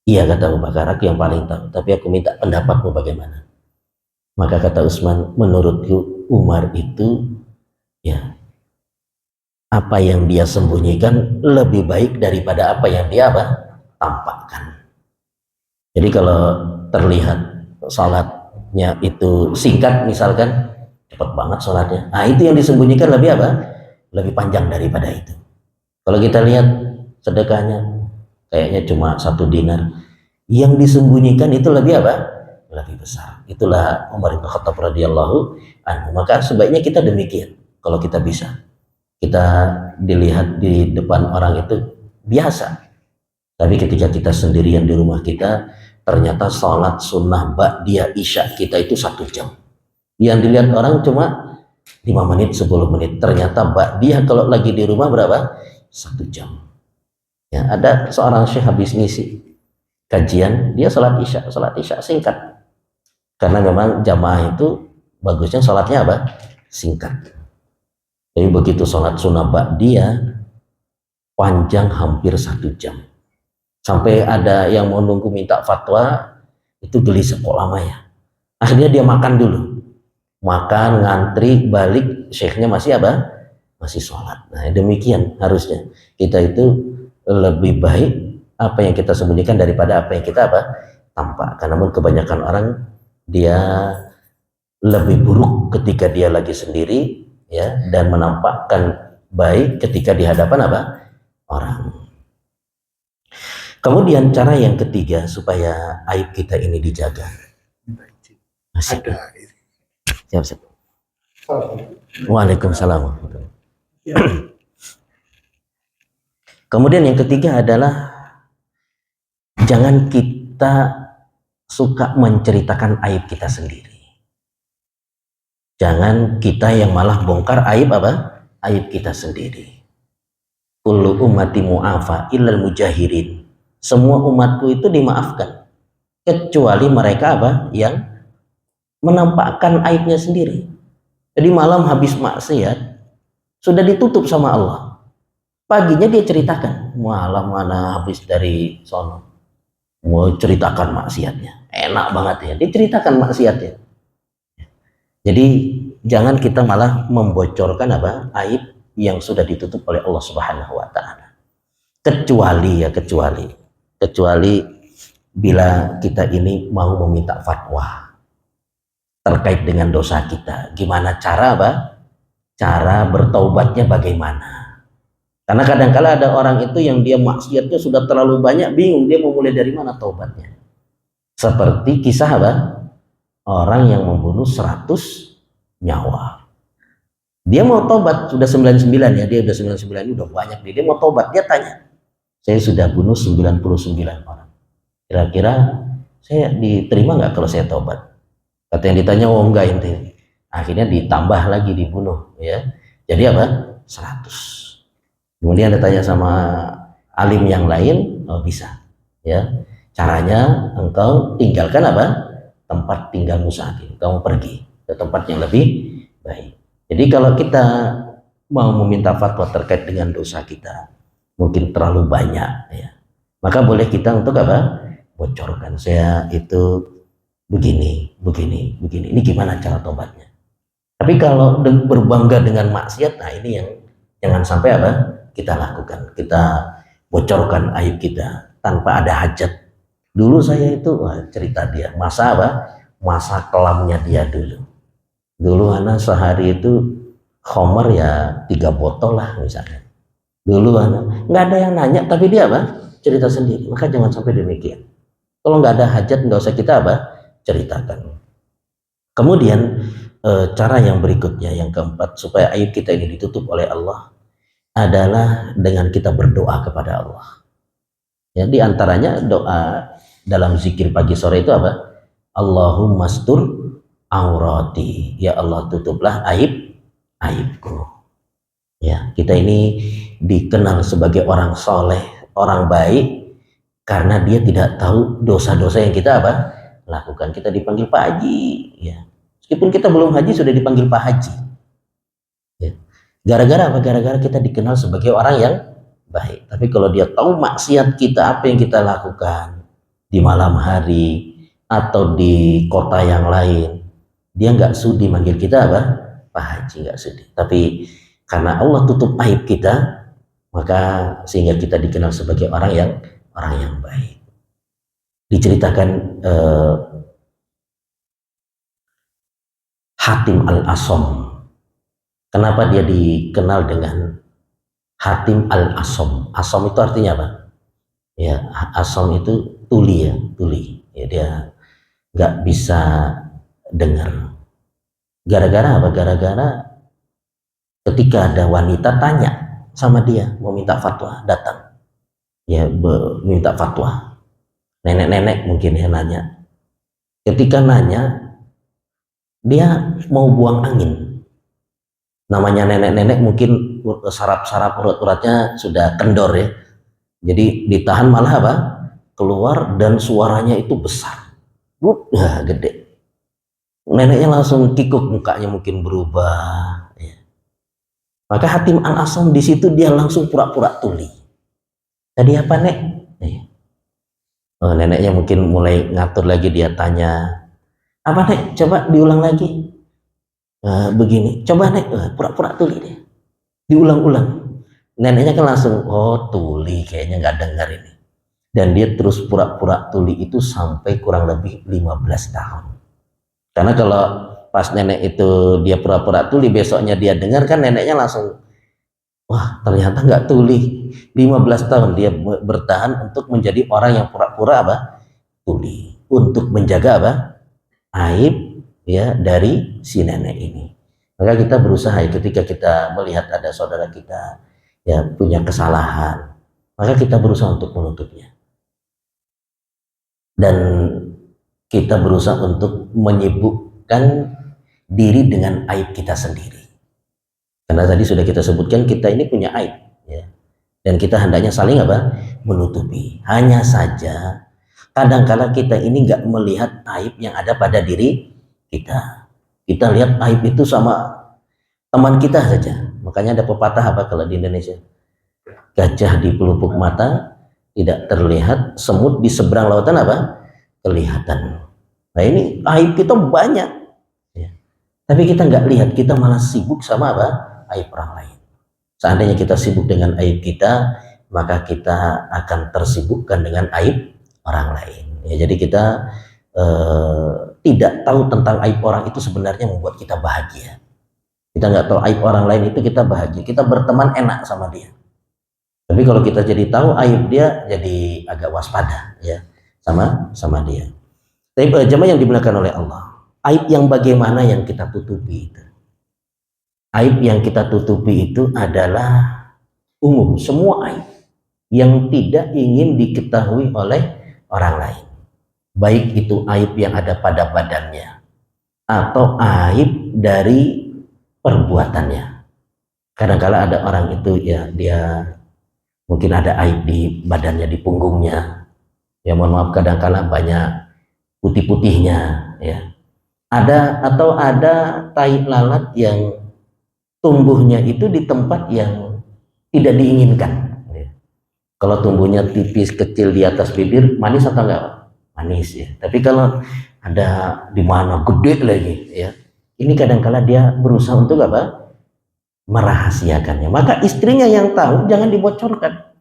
Iya kata Abu Bakar, aku yang paling tahu, tapi aku minta pendapatmu bagaimana. Maka kata Utsman, menurutku Umar itu ya apa yang dia sembunyikan lebih baik daripada apa yang dia tampakkan. Jadi kalau terlihat salatnya itu singkat misalkan, cepat banget salatnya. Nah itu yang disembunyikan lebih lebih panjang daripada itu. Kalau kita lihat sedekahnya kayaknya cuma 1 dinar, yang disembunyikan itu lebih lebih besar. Itulah Umar bin Khattab radhiyallahu anhu. Maka sebaiknya kita demikian. Kalau kita bisa, kita dilihat di depan orang itu biasa, tapi ketika kita sendirian di rumah kita, ternyata sholat sunnah ba'diyah isya kita itu 1 jam. Yang dilihat orang cuma 5 menit, 10 menit. Ternyata ba'diyah kalau lagi di rumah berapa? 1 jam. Ya, ada seorang syekh habis ngisi kajian, dia sholat isya singkat. Karena memang jamaah itu bagusnya sholatnya singkat. Jadi begitu sholat sunnah ba'diyah panjang hampir 1 jam. Sampai ada yang mau nunggu minta fatwa itu gelisah kok lama ya. Akhirnya dia makan dulu. Makan, ngantri, balik, syekhnya masih masih sholat. Nah demikian harusnya. Kita itu lebih baik apa yang kita sembunyikan daripada apa yang kita tampakkan. Namun kebanyakan orang dia lebih buruk ketika dia lagi sendiri ya, dan menampakkan baik ketika di hadapan orang. Kemudian cara yang ketiga supaya aib kita ini dijaga. Masih Ada siap. Waalaikumsalam. Ya. Kemudian yang ketiga adalah jangan kita suka menceritakan aib kita sendiri. Jangan kita yang malah bongkar aib apa? Aib kita sendiri. Kullu ummati mu'afa illal mujahirin. Semua umatku itu dimaafkan kecuali mereka apa? Yang menampakkan aibnya sendiri. Jadi malam habis maksiat sudah ditutup sama Allah. Paginya dia ceritakan, malam mana habis dari sono, mau ceritakan maksiatnya, enak banget ya, dia ceritakan maksiatnya. Jadi jangan kita malah membocorkan apa aib yang sudah ditutup oleh Allah Subhanahu Wa Taala. Kecuali bila kita ini mau meminta fatwa terkait dengan dosa kita, gimana cara apa? Cara bertaubatnya bagaimana? Karena kadang-kala ada orang itu yang dia maksiatnya sudah terlalu banyak, bingung dia mau mulai dari mana taubatnya. Seperti kisah apa? Orang yang membunuh 100 nyawa. Dia mau taubat, sudah 99 ya, dia udah 99, udah banyak dia mau taubat, dia tanya. Saya sudah bunuh 99 orang. Kira-kira saya diterima nggak kalau saya taubat? Kata yang ditanya, oh enggak ente. Akhirnya ditambah lagi dibunuh ya. Jadi apa? 100. Kemudian ditanya sama alim yang lain, oh bisa ya. Caranya engkau tinggalkan apa? Tempat tinggalmu saat ini. Kamu pergi ke tempat yang lebih baik. Jadi kalau kita mau meminta fatwa terkait dengan dosa kita, mungkin terlalu banyak ya. Maka boleh kita untuk apa? Bocorkan. Saya itu begini. Ini gimana cara tobatnya? Tapi kalau berbangga dengan maksiat, nah ini yang jangan sampai apa? Kita lakukan, kita bocorkan aib kita tanpa ada hajat. Dulu saya itu cerita dia masa apa? Masa kelamnya dia dulu anak sehari itu khomer ya 3 botol lah misalnya. Dulu anak nggak ada yang nanya tapi dia apa? Cerita sendiri. Maka jangan sampai demikian. Kalau nggak ada hajat nggak usah kita apa? Ceritakan. Kemudian cara yang berikutnya yang keempat supaya aib kita ini ditutup oleh Allah adalah dengan kita berdoa kepada Allah. Ya, di antaranya doa dalam zikir pagi sore itu apa? Allahumma astur aurati. Ya Allah, tutuplah aibku. Ya, kita ini dikenal sebagai orang soleh, orang baik karena dia tidak tahu dosa-dosa yang kita apa? Lakukan. Kita dipanggil Pak Haji, ya. Meskipun kita belum haji sudah dipanggil Pak Haji. Ya. Gara-gara apa? Gara-gara kita dikenal sebagai orang yang baik. Tapi kalau dia tahu maksiat kita, apa yang kita lakukan di malam hari atau di kota yang lain, dia nggak sudi manggil kita apa? Pak Haji, nggak sudi. Tapi karena Allah tutup aib kita, maka sehingga kita dikenal sebagai orang yang baik. Diceritakan Hatim al-Asom. Kenapa dia dikenal dengan Hatim al-Asom? Asom itu artinya apa? Ya, Asom itu tuli ya, tuli. Ya, dia nggak bisa dengar. Gara-gara apa? Gara-gara ketika ada wanita tanya sama dia mau minta fatwa, datang. Ya, minta fatwa. Nenek-nenek mungkin ya nanya. Ketika nanya, dia mau buang angin. Namanya nenek-nenek mungkin saraf-saraf urat-uratnya sudah kendor ya. Jadi ditahan malah apa? Keluar dan suaranya itu besar. Gede. Neneknya langsung kikuk, mukanya mungkin berubah. Ya. Maka Hatim al-Asom di situ dia langsung pura-pura tuli. Tadi apa nek? Ya. Oh, neneknya mungkin mulai ngatur lagi, dia tanya, apa nek? Coba diulang lagi. Begini, coba nek, pura-pura tuli deh, diulang-ulang. Neneknya kan langsung, oh tuli, kayaknya nggak dengar ini. Dan dia terus pura-pura tuli itu sampai kurang lebih 15 tahun. Karena kalau pas nenek itu dia pura-pura tuli, besoknya dia dengar kan neneknya langsung, wah ternyata nggak tuli. 15 tahun dia bertahan untuk menjadi orang yang pura-pura apa? Tuli. Untuk menjaga apa? Aib ya dari si nenek ini. Maka kita berusaha ketika kita melihat ada saudara kita ya punya kesalahan, maka kita berusaha untuk menutupnya. Dan kita berusaha untuk menyibukkan diri dengan aib kita sendiri. Karena tadi sudah kita sebutkan kita ini punya aib, ya. Dan kita hendaknya saling apa? Menutupi. Hanya saja kadangkala kita ini nggak melihat aib yang ada pada diri kita. Kita lihat aib itu sama teman kita saja. Makanya ada pepatah apa kalau di Indonesia? Gajah di pelupuk mata tidak terlihat, semut di seberang lautan apa? Kelihatan. Nah ini aib kita banyak, ya. Tapi kita nggak lihat, kita malah sibuk sama apa? Aib orang lain. Seandainya kita sibuk dengan aib kita, maka kita akan tersibukkan dengan aib orang lain. Ya, jadi kita tidak tahu tentang aib orang itu sebenarnya membuat kita bahagia. Kita nggak tahu aib orang lain itu kita bahagia. Kita berteman enak sama dia. Tapi kalau kita jadi tahu aib dia, jadi agak waspada, ya, sama dia. Tapi jemaah yang dimuliakan oleh Allah, aib yang bagaimana yang kita tutupi itu? Aib yang kita tutupi itu adalah umum, semua aib yang tidak ingin diketahui oleh orang lain. Baik itu aib yang ada pada badannya atau aib dari perbuatannya. Kadang-kala ada orang itu ya dia mungkin ada aib di badannya, di punggungnya. Ya mohon maaf, kadang-kala banyak putih-putihnya, ya. Atau ada tai lalat yang tumbuhnya itu di tempat yang tidak diinginkan. Kalau tumbuhnya tipis kecil di atas bibir, manis atau enggak? Manis, ya. Tapi kalau ada di mana gede lagi, ya, ini kadang-kala dia berusaha untuk apa? Merahasiakannya. Maka istrinya yang tahu jangan dibocorkan.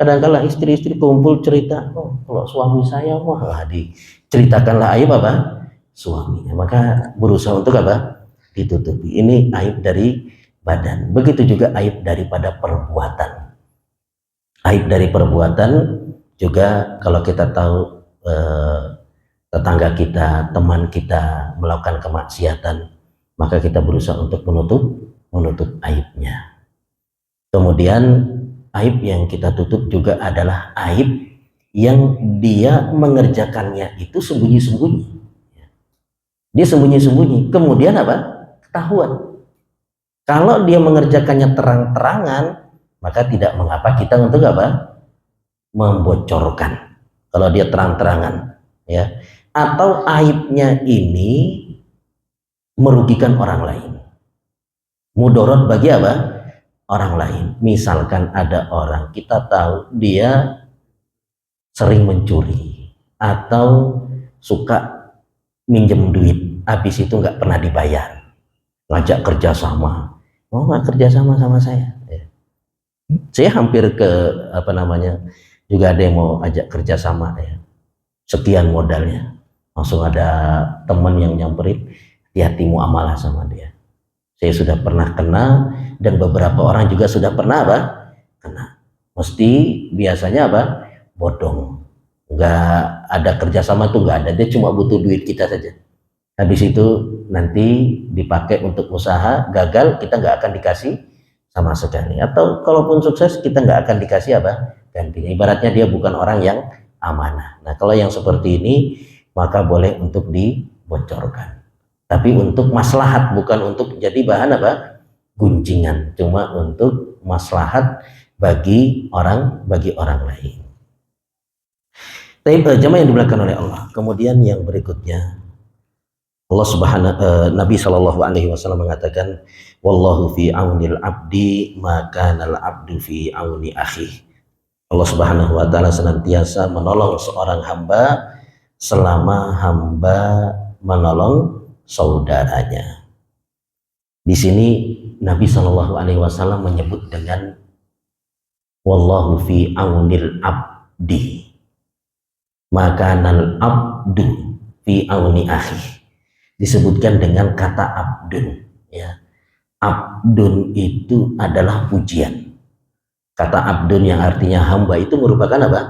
Kadang-kala istri-istri kumpul cerita, oh kalau suami saya wah diceritakanlah aib apa? Suaminya. Maka berusaha untuk apa? Ditutupi. Ini aib dari badan. Begitu juga aib daripada perbuatan. Aib dari perbuatan juga kalau kita tahu tetangga kita, teman kita melakukan kemaksiatan, maka kita berusaha untuk menutup aibnya. Kemudian aib yang kita tutup juga adalah aib yang dia mengerjakannya itu sembunyi-sembunyi. Dia sembunyi-sembunyi, kemudian apa? Ketahuan. Kalau dia mengerjakannya terang-terangan, maka tidak mengapa kita untuk apa? Membocorkan. Kalau dia terang-terangan, ya. Atau aibnya ini merugikan orang lain. Mudarat bagi apa? Orang lain. Misalkan ada orang kita tahu dia sering mencuri atau suka minjem duit, habis itu nggak pernah dibayar, ngajak kerjasama, mau nggak kerjasama sama saya? Saya hampir ke juga ada yang mau ajak kerjasama, ya, sekian modalnya, langsung ada teman yang nyamperin, hati-hati muamalah sama dia. Saya sudah pernah kena dan beberapa orang juga sudah pernah apa? Kena. Mesti biasanya apa? Bodong. Nggak ada kerjasama tuh nggak ada, dia cuma butuh duit kita saja. Habis itu nanti dipakai untuk usaha, gagal kita nggak akan dikasih sama sekali. Atau kalaupun sukses kita nggak akan dikasih apa? Gantinya. Ibaratnya dia bukan orang yang amanah. Nah kalau yang seperti ini maka boleh untuk dibocorkan. Tapi untuk maslahat, bukan untuk jadi bahan apa? Guncingan, cuma untuk maslahat bagi orang lain. Tapi jemaah yang dimuliakan oleh Allah. Kemudian yang berikutnya, Allah Nabi Shallallahu Alaihi Wasallam mengatakan, wallahu fi aunil abdi maka nal abdu fi auni akhi. Allah Subhanahu Wa Taala senantiasa menolong seorang hamba selama hamba menolong saudaranya. Di sini Nabi Shallallahu Alaihi Wasallam menyebut dengan wallahu fi aunil abdi maka nal abdu fi auni akhi. Disebutkan dengan kata abdun, ya. Abdun itu adalah pujian. Kata abdun yang artinya hamba itu merupakan apa?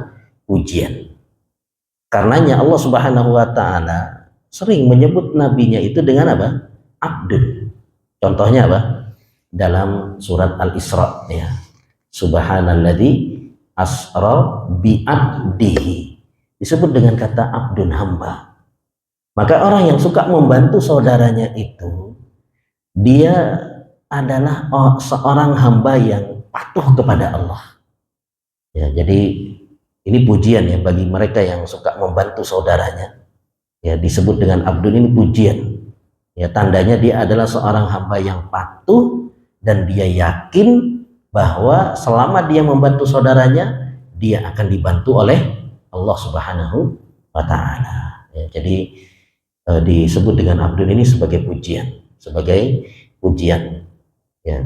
Pujian. Karenanya Allah Subhanahu Wa Taala sering menyebut nabinya itu dengan apa? Abdun. Contohnya apa? Dalam surat Al-Isra ya. Subhanalladzi asra bi'abdihi. Disebut dengan kata abdun, hamba. Maka orang yang suka membantu saudaranya itu, dia adalah seorang hamba yang patuh kepada Allah. Ya, jadi ini pujian ya bagi mereka yang suka membantu saudaranya. Ya, disebut dengan abdun, ini pujian. Ya, tandanya dia adalah seorang hamba yang patuh dan dia yakin bahwa selama dia membantu saudaranya, dia akan dibantu oleh Allah Subhanahu wa taala. Ya, jadi disebut dengan abdun ini sebagai pujian, ya,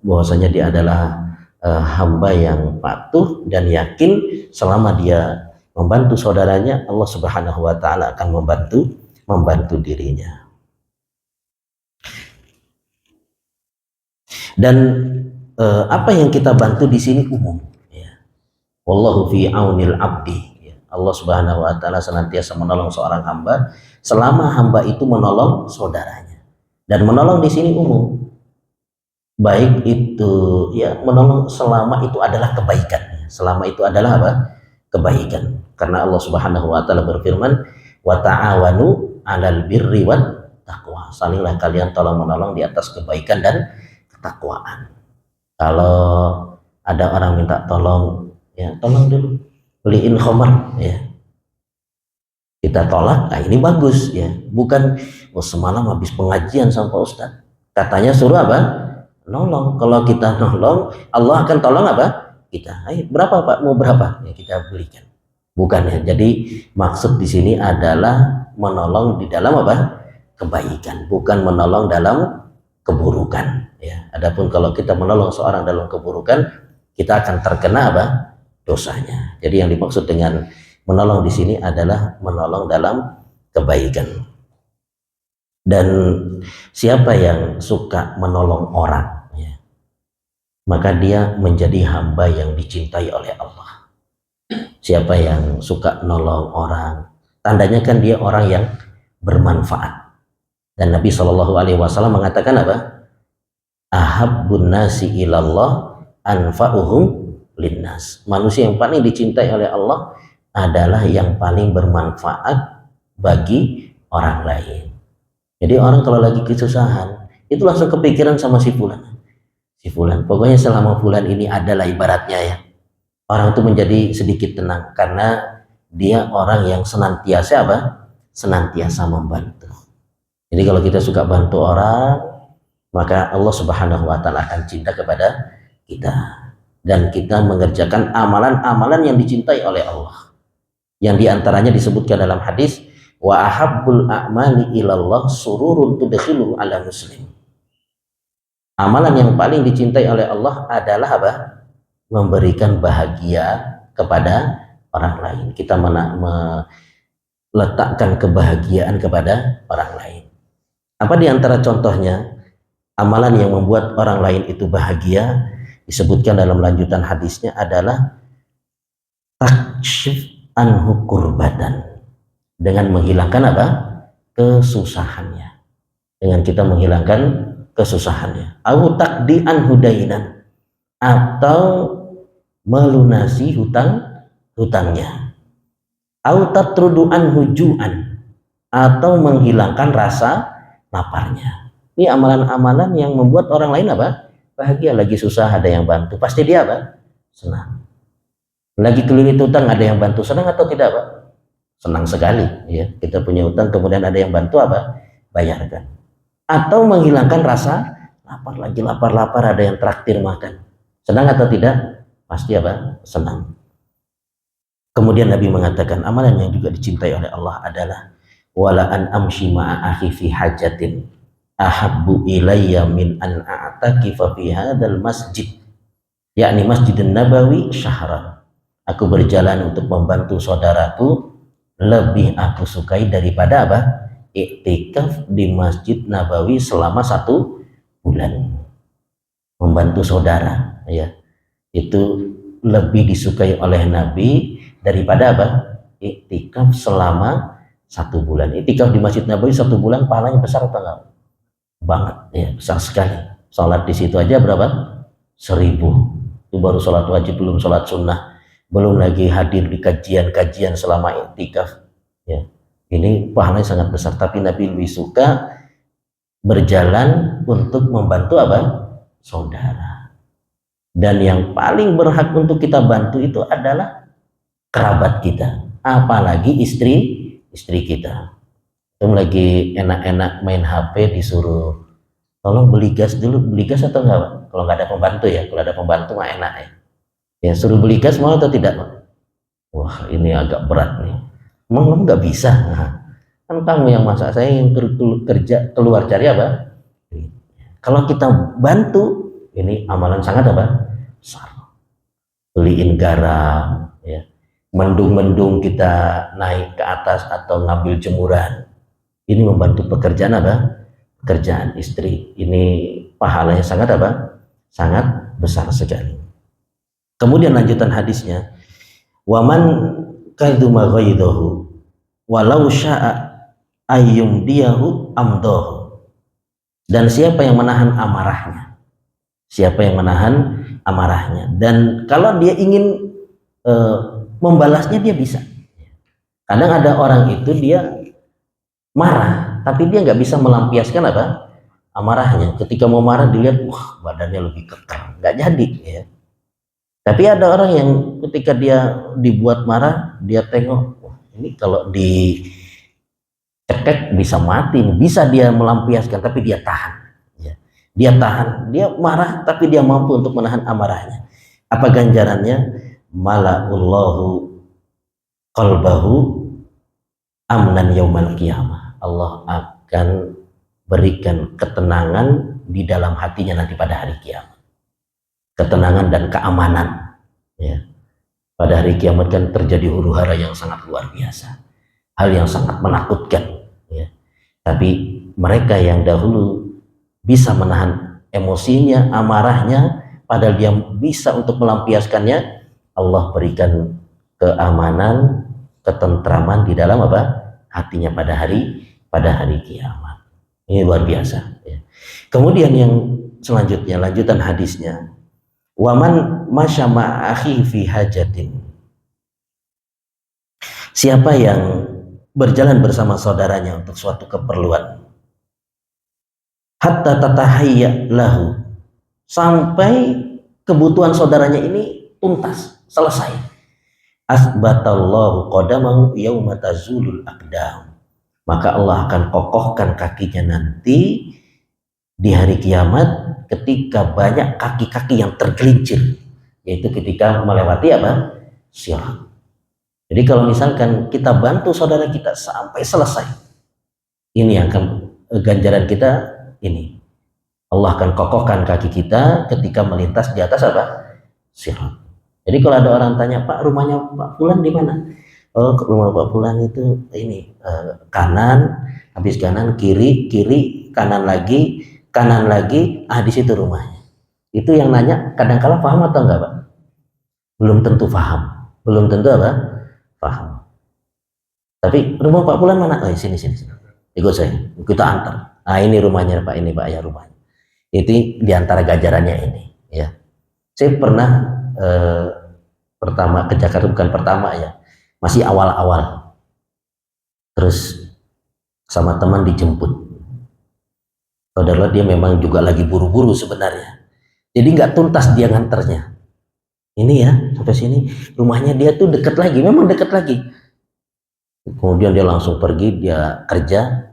bahwasanya dia adalah hamba yang patuh dan yakin selama dia membantu saudaranya, Allah Subhanahu wa taala akan membantu dirinya. Dan apa yang kita bantu di sini umum ya. Wallahu fi aunil abdi ya. Allah Subhanahu wa taala senantiasa menolong seorang hamba selama hamba itu menolong saudaranya. Dan menolong di sini umum. Baik itu ya, menolong selama itu adalah kebaikan. Selama itu adalah apa? Kebaikan. Karena Allah Subhanahu wa taala berfirman, "Wa ta'awanu 'alal birri wat taqwa." Salinglah kalian tolong menolong di atas kebaikan dan ketakwaan. Kalau ada orang minta tolong, ya tolong dulu beliin khamar ya. Kita tolak, nah ini bagus ya. Bukan semalam habis pengajian sama Pak Ustadz, katanya suruh apa? Nolong. Kalau kita nolong, Allah akan tolong apa? Kita. Ayo, berapa Pak? Mau berapa? Ya kita belikan. Bukan ya. Jadi maksud di sini adalah menolong di dalam apa? Kebaikan, bukan menolong dalam keburukan. Ya. Adapun kalau kita menolong seorang dalam keburukan, kita akan terkena apa? Dosanya. Jadi yang dimaksud dengan menolong di sini adalah menolong dalam kebaikan. Dan siapa yang suka menolong orang ya, maka dia menjadi hamba yang dicintai oleh Allah. Siapa yang suka nolong orang, tandanya kan dia orang yang bermanfaat. Dan Nabi Shallallahu Alaihi Wasallam mengatakan apa? Ahabbun nasi ilallah anfa'uhum linnas. Manusia yang paling dicintai oleh Allah adalah yang paling bermanfaat bagi orang lain. Jadi orang kalau lagi kesusahan, itu langsung kepikiran sama si fulan. Si fulan, pokoknya selama fulan ini adalah ibaratnya ya. Orang itu menjadi sedikit tenang karena dia orang yang senantiasa apa? Senantiasa membantu. Jadi kalau kita suka bantu orang, maka Allah Subhanahu wa taala akan cinta kepada kita dan kita mengerjakan amalan-amalan yang dicintai oleh Allah. Yang diantaranya disebutkan dalam hadis, wa ahabbul a'mali ilallah sururun tudkhiluhu ala muslim. Amalan yang paling dicintai oleh Allah adalah apa? Memberikan bahagia kepada orang lain. Kita meletakkan kebahagiaan kepada orang lain. Apa diantara contohnya? Amalan yang membuat orang lain itu bahagia, disebutkan dalam lanjutan hadisnya adalah taksyif anhu kurbatan, dengan menghilangkan apa? Kesusahannya. Dengan kita menghilangkan kesusahannya. Au taqdi anhu dainan, atau melunasi hutangnya. Au tatrudu anhu ju'an, atau menghilangkan rasa laparnya. Ini amalan-amalan yang membuat orang lain apa? Bahagia. Lagi susah ada yang bantu, pasti dia apa? Senang. Lagi kelilit hutang ada yang bantu, senang atau tidak Pak? Senang sekali ya. Kita punya hutang kemudian ada yang bantu apa? Bayarkan. Atau menghilangkan rasa lapar, lagi lapar-lapar ada yang traktir makan. Senang atau tidak? Pasti apa? Senang. Kemudian Nabi mengatakan amalan yang juga dicintai oleh Allah adalah wala an amshi ma'a akhi fi hajatin ahabbu ilayya min an a'takifa fi hadzal masjid, yakni Masjidun Nabawi syahran. Aku berjalan untuk membantu saudaraku lebih aku sukai daripada apa? Iktikaf di Masjid Nabawi selama 1 bulan. Membantu saudara ya, itu lebih disukai oleh Nabi daripada apa? Iktikaf selama 1 bulan. Iktikaf di Masjid Nabawi 1 bulan pahalanya besar atau enggak? banget ya, besar sekali. Sholat di situ aja berapa? 1000. Itu baru sholat wajib, belum sholat sunnah, belum lagi hadir di kajian-kajian selama iktikaf ya. Ini pahalanya sangat besar, tapi Nabi lebih suka berjalan untuk membantu apa? Saudara. Dan yang paling berhak untuk kita bantu itu adalah kerabat kita, apalagi istri kita. Itu lagi enak-enak main HP disuruh tolong beli gas dulu. Beli gas atau enggak, Pak? Kalau nggak ada pembantu ya. Kalau ada pembantu mah enak ya. Ya suruh beli gas mau atau tidak, Pak? Wah, ini agak berat nih. Emang kamu nggak bisa? Nah, kan kamu yang masak, saya yang kerja keluar cari apa? Kalau kita bantu, ini amalan sangat apa? Besar. Beliin garam, ya. Mendung-mendung kita naik ke atas atau ngambil jemuran. Ini membantu pekerjaan apa? Pekerjaan istri. Ini pahalanya sangat apa? Sangat besar sekali. Kemudian lanjutan hadisnya, waman kaduma ghaidahu walau sya'a ayyumdiyahu amdahu. Dan siapa yang menahan amarahnya, siapa yang menahan amarahnya, dan kalau dia ingin membalasnya, dia bisa. Kadang ada orang itu dia marah tapi dia nggak bisa melampiaskan apa amarahnya. Ketika mau marah dilihat wah badannya lebih kekar, nggak jadi ya. Tapi ada orang yang ketika dia dibuat marah, dia tengok wah, ini kalau dicekek bisa mati, bisa dia melampiaskan, tapi dia tahan ya. Dia tahan, dia marah tapi dia mampu untuk menahan amarahnya. Apa ganjarannya? Mala'ullahu qalbahu amnan yaumal qiyamah. Allah akan berikan ketenangan di dalam hatinya nanti pada hari kiamat. Ketenangan dan keamanan ya. Pada hari kiamat kan terjadi huru-hara yang sangat luar biasa, hal yang sangat menakutkan ya. Tapi mereka yang dahulu bisa menahan emosinya, amarahnya, padahal dia bisa untuk melampiaskannya, Allah berikan keamanan, ketentraman di dalam apa? Hatinya pada hari kiamat. Ini luar biasa ya. Kemudian yang selanjutnya, lanjutan hadisnya, waman masyama akhi fi hajatin. Siapa yang berjalan bersama saudaranya untuk suatu keperluan, hatta tatahayya lahu, sampai kebutuhan saudaranya ini tuntas, selesai. Asbatallahu qadamahu yauma tazulul aqdam. Maka Allah akan kokohkan kakinya nanti di hari kiamat ketika banyak kaki-kaki yang tergelincir, yaitu ketika melewati apa? Sirat. Jadi kalau misalkan kita bantu saudara kita sampai selesai, ini akan ganjaran kita ini. Allah akan kokohkan kaki kita ketika melintas di atas apa? Sirat. Jadi kalau ada orang tanya, Pak, rumahnya Pak Fulan di mana? Oh, rumah Pak Fulan itu ini kanan, habis kanan, kiri, kiri, kanan lagi, di situ rumahnya. Itu yang nanya kadang-kala paham atau enggak, Pak? Belum tentu paham, belum tentu apa? Paham. Tapi rumah Pak Fulan mana? Oh, sini. Ikut saya, kita antar. Nah, ini rumahnya Pak, ini Pak ya rumahnya. Itu diantara ganjarannya ini, ya. Saya pernah pertama ke Jakarta, bukan pertama ya, masih awal-awal, terus sama teman dijemput. Saudara dia memang juga lagi buru-buru sebenarnya, jadi nggak tuntas dia nganternya. Ini ya sampai sini rumahnya dia tuh deket lagi, memang deket lagi. Kemudian dia langsung pergi, dia kerja.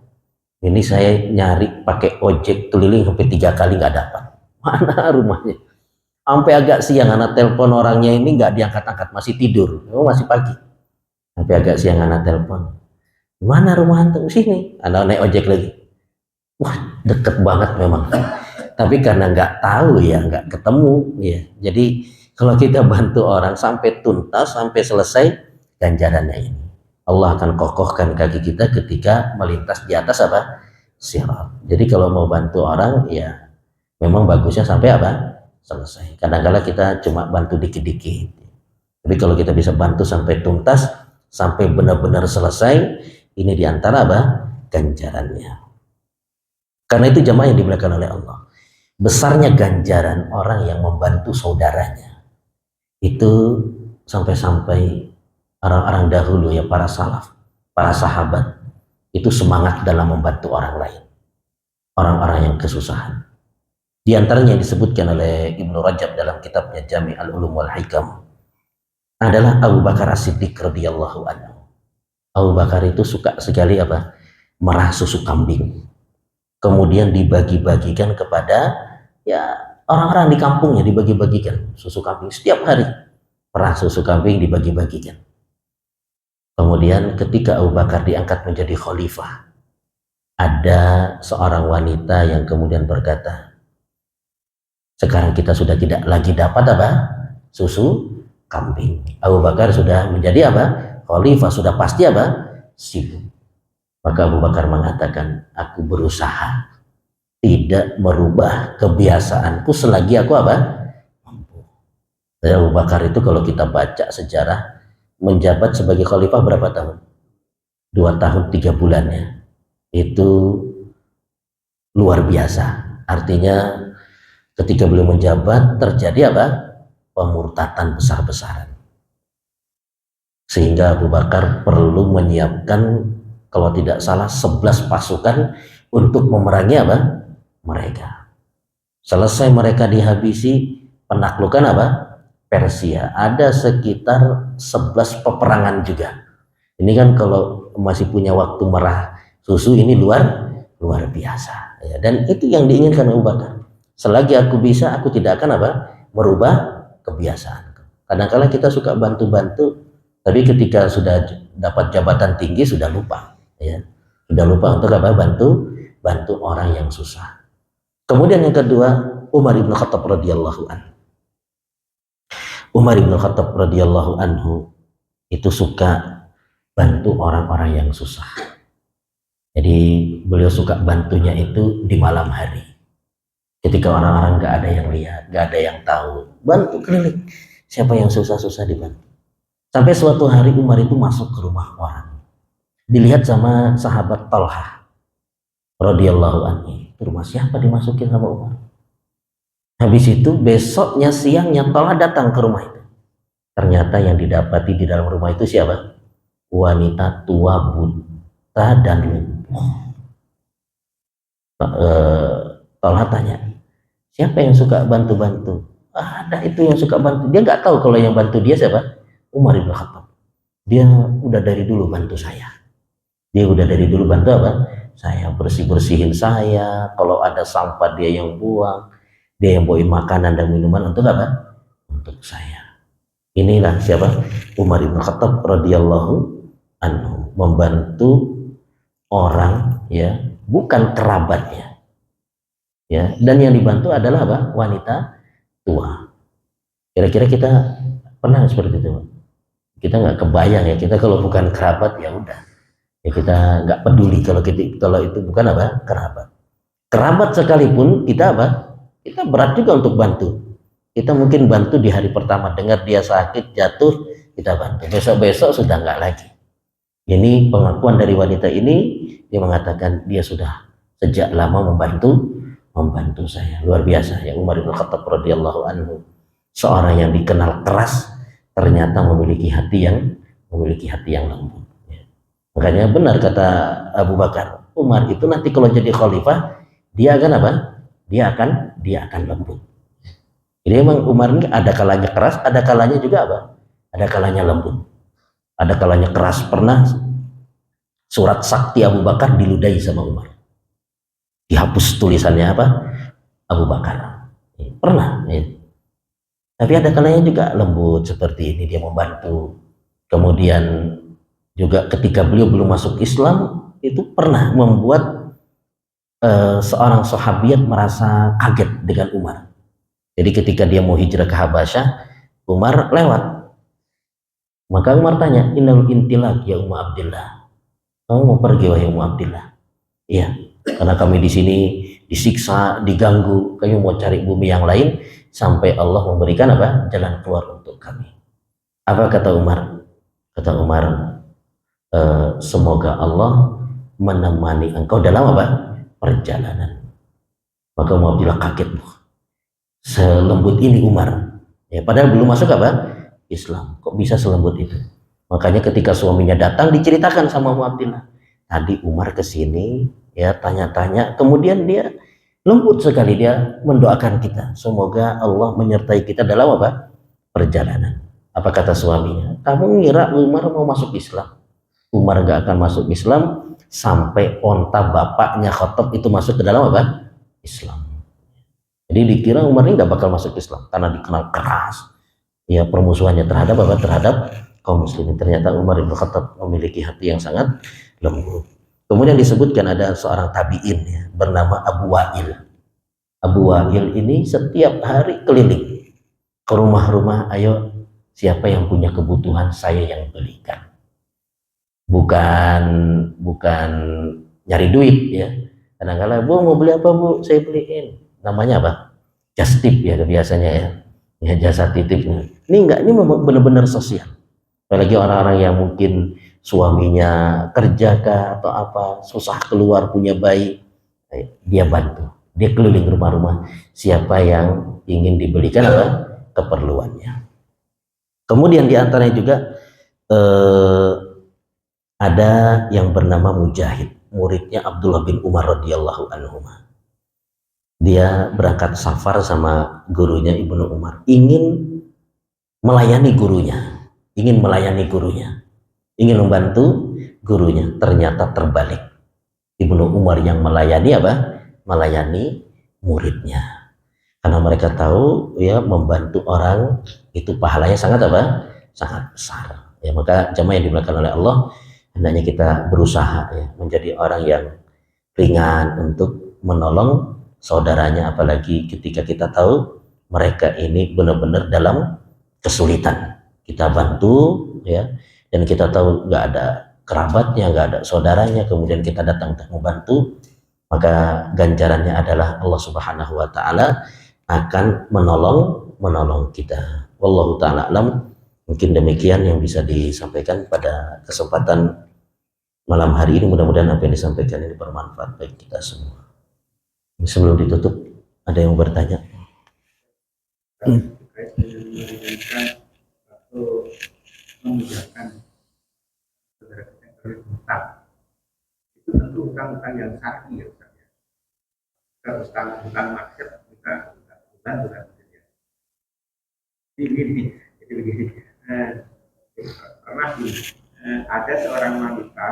Ini saya nyari pakai ojek keliling sampai 3 kali nggak dapat. Mana rumahnya? Sampai agak siang anak telepon orangnya ini nggak diangkat-angkat, masih tidur, masih pagi. Sampai agak siang anak telepon, mana rumah antum? Sini. Anak naik ojek lagi. Wah, deket banget memang. Tapi karena nggak tahu ya, nggak ketemu ya. Jadi kalau kita bantu orang sampai tuntas, sampai selesai, ganjarannya ini. Allah akan kokohkan kaki kita ketika melintas di atas apa? Sirat. Jadi kalau mau bantu orang ya memang bagusnya sampai apa? Selesai. Kadang-kadang kita cuma bantu dikit-dikit. Tapi kalau kita bisa bantu sampai tuntas, sampai benar-benar selesai, ini diantara apa? Ganjarannya. Karena itu jamaah yang dimuliakan oleh Allah, besarnya ganjaran orang yang membantu saudaranya itu sampai-sampai orang-orang dahulu ya, para salaf, para sahabat itu semangat dalam membantu orang lain, orang-orang yang kesusahan. Di antaranya yang disebutkan oleh Ibnu Rajab dalam kitabnya Jami' al-Ulum wal Hikam adalah Abu Bakar As-Siddiq radhiyallahu anhu. Abu Bakar itu suka sekali apa? Merah susu kambing. Kemudian dibagi-bagikan kepada ya orang-orang di kampungnya, dibagi-bagikan susu kambing setiap hari. Perah susu kambing dibagi-bagikan. Kemudian ketika Abu Bakar diangkat menjadi khalifah, ada seorang wanita yang kemudian berkata, sekarang kita sudah tidak lagi dapat apa? Susu kambing. Abu Bakar sudah menjadi apa? Khalifah, sudah pasti apa? Sibuk. Maka Abu Bakar mengatakan, aku berusaha tidak merubah kebiasaanku selagi aku apa? Mampu. Abu Bakar itu kalau kita baca sejarah menjabat sebagai khalifah berapa tahun? 2 tahun 3 bulannya. Itu luar biasa. Artinya ketika beliau menjabat terjadi apa? Pemurtatan besar-besaran. Sehingga Abu Bakar perlu menyiapkan kalau tidak salah 11 pasukan untuk memerangi apa? Mereka. Selesai mereka dihabisi, penaklukan apa? Persia. Ada sekitar 11 peperangan juga. Ini kan kalau masih punya waktu merah susu ini luar biasa. Ya, dan itu yang diinginkan Abu Bakar. Selagi aku bisa, aku tidak akan apa? Merubah kebiasaan. Kadang-kadang kita suka bantu-bantu, tapi ketika sudah dapat jabatan tinggi sudah lupa, ya. Sudah lupa untuk apa? Bantu orang yang susah. Kemudian yang kedua, Umar bin Khattab radhiyallahu anhu. Umar bin Khattab radhiyallahu anhu itu suka bantu orang-orang yang susah. Jadi beliau suka bantunya itu di malam hari. Ketika orang-orang nggak ada yang lihat, nggak ada yang tahu, bantu keliling. Siapa yang susah-susah dibantu. Sampai suatu hari Umar itu masuk ke rumah orang. Dilihat sama sahabat Talha radhiyallahu anhu. Itu rumah siapa dimasukin sama Umar? Habis itu besoknya siangnya Talha datang ke rumah itu. Ternyata yang didapati di dalam rumah itu siapa? Wanita tua, buta dan lumpuh. Talha tanya, siapa yang suka bantu-bantu? Ada itu yang suka bantu. Dia nggak tahu kalau yang bantu dia siapa? Umar bin Khattab. Dia udah dari dulu bantu saya. Dia udah dari dulu bantu apa? Saya bersih-bersihin saya. Kalau ada sampah dia yang buang. Dia yang bawain makanan dan minuman untuk apa? Untuk saya. Inilah siapa? Umar bin Khattab radhiyallahu anhu, membantu orang ya, bukan kerabatnya. Ya, dan yang dibantu adalah apa? Wanita tua. Kira-kira kita pernah seperti itu? Kita nggak kebayang ya, kita kalau bukan kerabat ya udah. Ya kita nggak peduli kalau itu bukan apa? Kerabat. Kerabat sekalipun kita apa? Kita berat juga untuk bantu. Kita mungkin bantu di hari pertama, dengar dia sakit, jatuh, kita bantu. Besok-besok sudah nggak lagi. Ini pengakuan dari wanita ini, dia mengatakan dia sudah sejak lama membantu saya. Luar biasa ya, Umar bin Khattab radhiyallahu anhu. Seorang yang dikenal keras, ternyata memiliki hati yang lembut. Ya. Makanya benar kata Abu Bakar, Umar itu nanti kalau jadi khalifah, dia akan apa? Dia akan lembut. Jadi memang Umar ini ada kalanya keras, ada kalanya juga apa? Ada kalanya lembut. Ada kalanya keras. Pernah surat sakti Abu Bakar diludahi sama Umar. Dihapus tulisannya apa? Abu Bakar. Pernah. Ya. Tapi ada kalanya juga lembut seperti ini, dia membantu. Kemudian juga ketika beliau belum masuk Islam, itu pernah membuat seorang sahabiat merasa kaget dengan Umar. Jadi ketika dia mau hijrah ke Habasyah, Umar lewat. Maka Umar tanya, innal intilak ya Umma Abdillah. Kamu mau pergi wahai Umma Abdillah? Iya, karena kami di sini disiksa, diganggu, kami mau cari bumi yang lain sampai Allah memberikan apa? Jalan keluar untuk kami. Apa kata Umar? Kata Umar, semoga Allah menemani engkau dalam apa? perjalanan. Maka Mu'abdillah kaget, selembut ini Umar. Ya, padahal belum masuk apa? Islam. Kok bisa selembut itu? Makanya ketika suaminya datang diceritakan sama Mu'abdillah. Tadi Umar ke sini, ya tanya-tanya, kemudian dia lembut sekali, dia mendoakan kita. Semoga Allah menyertai kita dalam apa? Perjalanan. Apa kata suaminya? Kamu ngira Umar mau masuk Islam? Umar gak akan masuk Islam sampai onta bapaknya Khattab itu masuk ke dalam apa? Islam. Jadi dikira Umar ini gak bakal masuk Islam karena dikenal keras ya permusuhannya terhadap apa? Terhadap kaum muslimin. Ternyata Umar bin Khattab memiliki hati yang sangat lembut. Kemudian disebutkan ada seorang tabi'in ya, bernama Abu Wa'il. Abu Wa'il ini setiap hari keliling ke rumah-rumah, ayo siapa yang punya kebutuhan saya yang belikan. Bukan nyari duit ya. Kadang-kadang Bu mau beli apa Bu? Saya beliin. Namanya apa? Just tip ya biasanya ya. Ya jasa titip. Ini enggak, ini memang benar-benar sosial. Apalagi orang-orang yang mungkin suaminya kerja kah atau apa, susah keluar punya bayi, dia bantu. Dia keliling rumah-rumah siapa yang ingin dibelikan apa keperluannya. Kemudian diantaranya juga ada yang bernama Mujahid, muridnya Abdullah bin Umar radhiyallahu anhu. Dia berangkat safar sama gurunya Ibnu Umar, ingin melayani gurunya, ingin membantu gurunya. Ternyata terbalik, Ibnu Umar yang melayani apa? Melayani muridnya. Karena mereka tahu ya membantu orang itu pahalanya sangat apa? Sangat besar. Ya, maka jamaah yang dimuliakan oleh Allah, hendaknya kita berusaha ya menjadi orang yang ringan untuk menolong saudaranya, apalagi ketika kita tahu mereka ini benar-benar dalam kesulitan. Kita bantu ya, dan kita tahu nggak ada kerabatnya, nggak ada saudaranya, kemudian kita datang untuk membantu, maka ganjarannya adalah Allah Subhanahu wa taala akan menolong kita. Wallahu taala alam. Mungkin demikian yang bisa disampaikan pada kesempatan malam hari ini. Mudah-mudahan apa yang disampaikan ini bermanfaat bagi kita semua. Sebelum ditutup, ada yang bertanya? Terkait dengan meringankan atau memudahkan saudara kita yang berhutang, itu tentu hutang-hutang yang syar'i ya Ustaz ya. Kita hutang maksiat, kita bukan ya. Jadi begini, pernah ada seorang wanita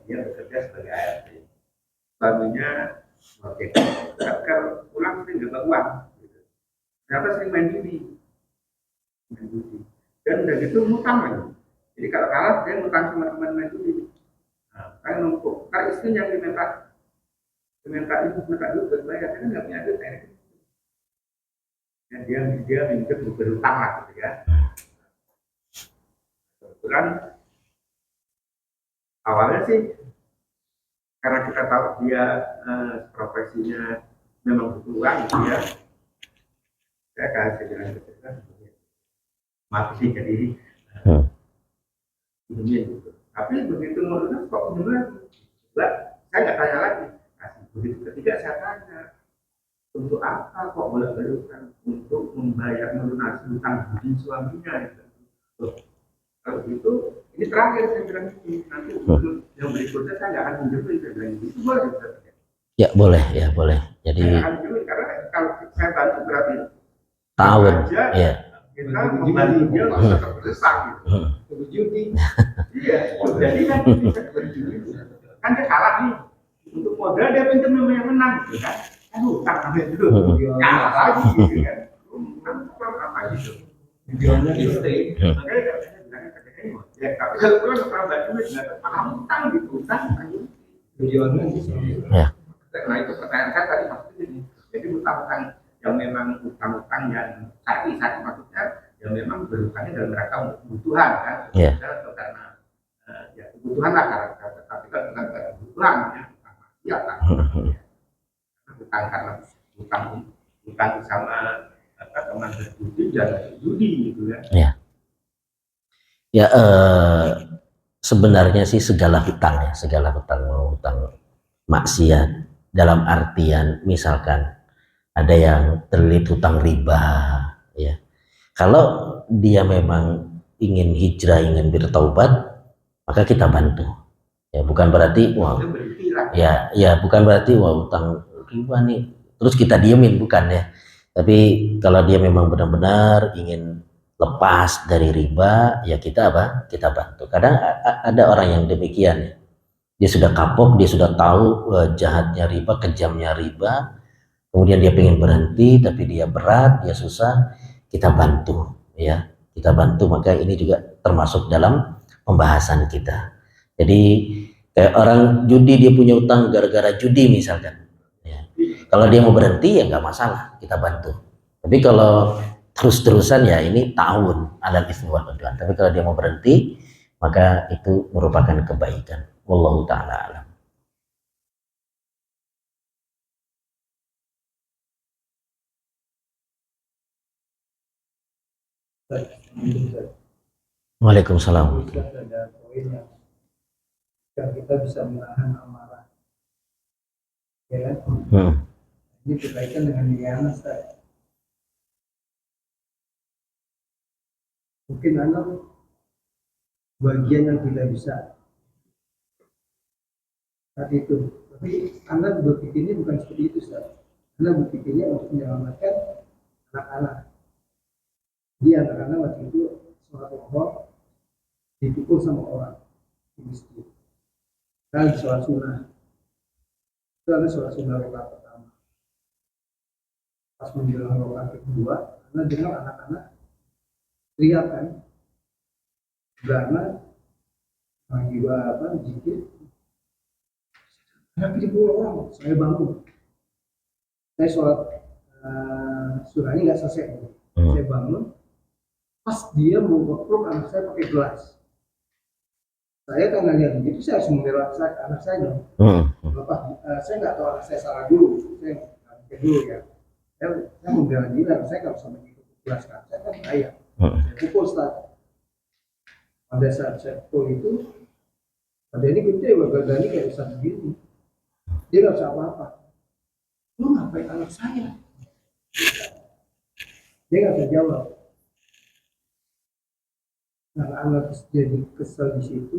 dia bekerja sebagai ART. Suaminya merdeka, kalau pulang sering nggak uang, gitu. Ternyata sering main judi, dan udah gitu ngutang lagi. Jadi kalau kalah dia ngutang sama teman main judi. Nah, saya numpuk. Kalau istrinya yang diminta ibu buat bayar, kan nggak punya duit kayak gitu. Dan dia minjem berutang lah gitu ya. Kebetulan awalnya sih karena kita tahu dia profesinya memang butuh uang gitu ya, saya kasih jalan ke kita mati jadi pinjam gitu. Tapi begitu menurut kok pinjam lagi, saya nggak tanya lagi. Begitu ketiga saya tanya, untuk apa kok bolak-balik untuk membayar melunasi hutang budi suaminya gitu. Kalau gitu, ini terakhir saya bilang ini, nanti yang berikutnya saya nggak akan menjemput, saya bilang itu boleh Ustaz? Ya boleh, ya boleh. Jadi saya akan menjemput, karena kalau saya bantu berarti tahun ya. Kita membantu dia tetap berdesak gitu. Berjudi. Iya, jadi kan bisa berjudi. Kan dia kalah nih. Untuk modal dia pinjam sama yang menang gitu kan. Kan hutang namanya dulu. Kalah lagi gitu kan. Apa gitu. Tujuannya istri. Makanya ya, tapi kalau pulang ke bantu nggak paham hutang gitu. Hutang tujuannya gitu. Ya. Nah itu pertanyaan saya tadi maksudnya ini. Jadi hutang-hutang yang memang utang-utang yang saat maksudnya yang memang berhutangnya dalam rangka kebutuhan kan, atau karena ya kebutuhan lah karena tapi kan bukan karena kebutuhan ya, iya kan, hutang karena hutang sama teman berjudi jangan judi gitu ya. Ya, sebenarnya sih segala hutang ya, segala hutang, mau hutang maksiat dalam artian misalkan ada yang terlilit hutang riba ya. Kalau dia memang ingin hijrah, ingin bertaubat, maka kita bantu. Ya, bukan berarti wah, ya bukan berarti wah utang riba nih terus kita diemin, bukan ya. Tapi kalau dia memang benar-benar ingin lepas dari riba, ya kita apa? Kita bantu. Kadang ada orang yang demikian ya. Dia sudah kapok, dia sudah tahu jahatnya riba, kejamnya riba. Kemudian dia pengen berhenti, tapi dia berat, dia susah. Kita bantu, ya. Kita bantu. Maka ini juga termasuk dalam pembahasan kita. Jadi kayak orang judi, dia punya utang gara-gara judi misalkan. Ya. Kalau dia mau berhenti ya nggak masalah, kita bantu. Tapi kalau terus-terusan ya ini tahun alal ismi wal udwan. Tapi kalau dia mau berhenti, maka itu merupakan kebaikan. Wallahu taala alam. Waalaikumsalam. Ada poin yang kita bisa menahan amarah, ya kan? Ini berkaitan dengan niat saya. Mungkin anak bagian yang tidak bisa saat itu, tapi anak berpikirnya bukan seperti itu, Ustaz. Anak berpikirnya untuk menyelamatkan anak-anak. Dia anak-anak waktu itu sholat zuhur dipukul sama orang di masjid. Dan sholat sunnah itu ada sholat sunnah rakaat pertama. Pas menjelang rakaat kedua, anak dengar anak-anak teriak kan, karena jiwa jikir. Saya 70 orang, saya bangun. Saya sholat surahnya nggak selesai. Saya bangun, pas dia mau ngeprok anak saya pakai gelas. Saya kan lihat begitu, saya harus membela anak saya dong. Bapak, saya nggak tahu anak saya salah dulu, saya nggak dulu ya. Saya membela diri, saya nggak bisa mengikuti gelas kan, saya kan ayah. Saya pukul Ustaz. Pada saat saya pukul itu, pada ini gede, badan ini kayak Ustaz begini. Dia nggak bisa apa-apa. Lu ngapain anak saya? Dia nggak bisa jawab. Anak-anak jadi kesel di situ.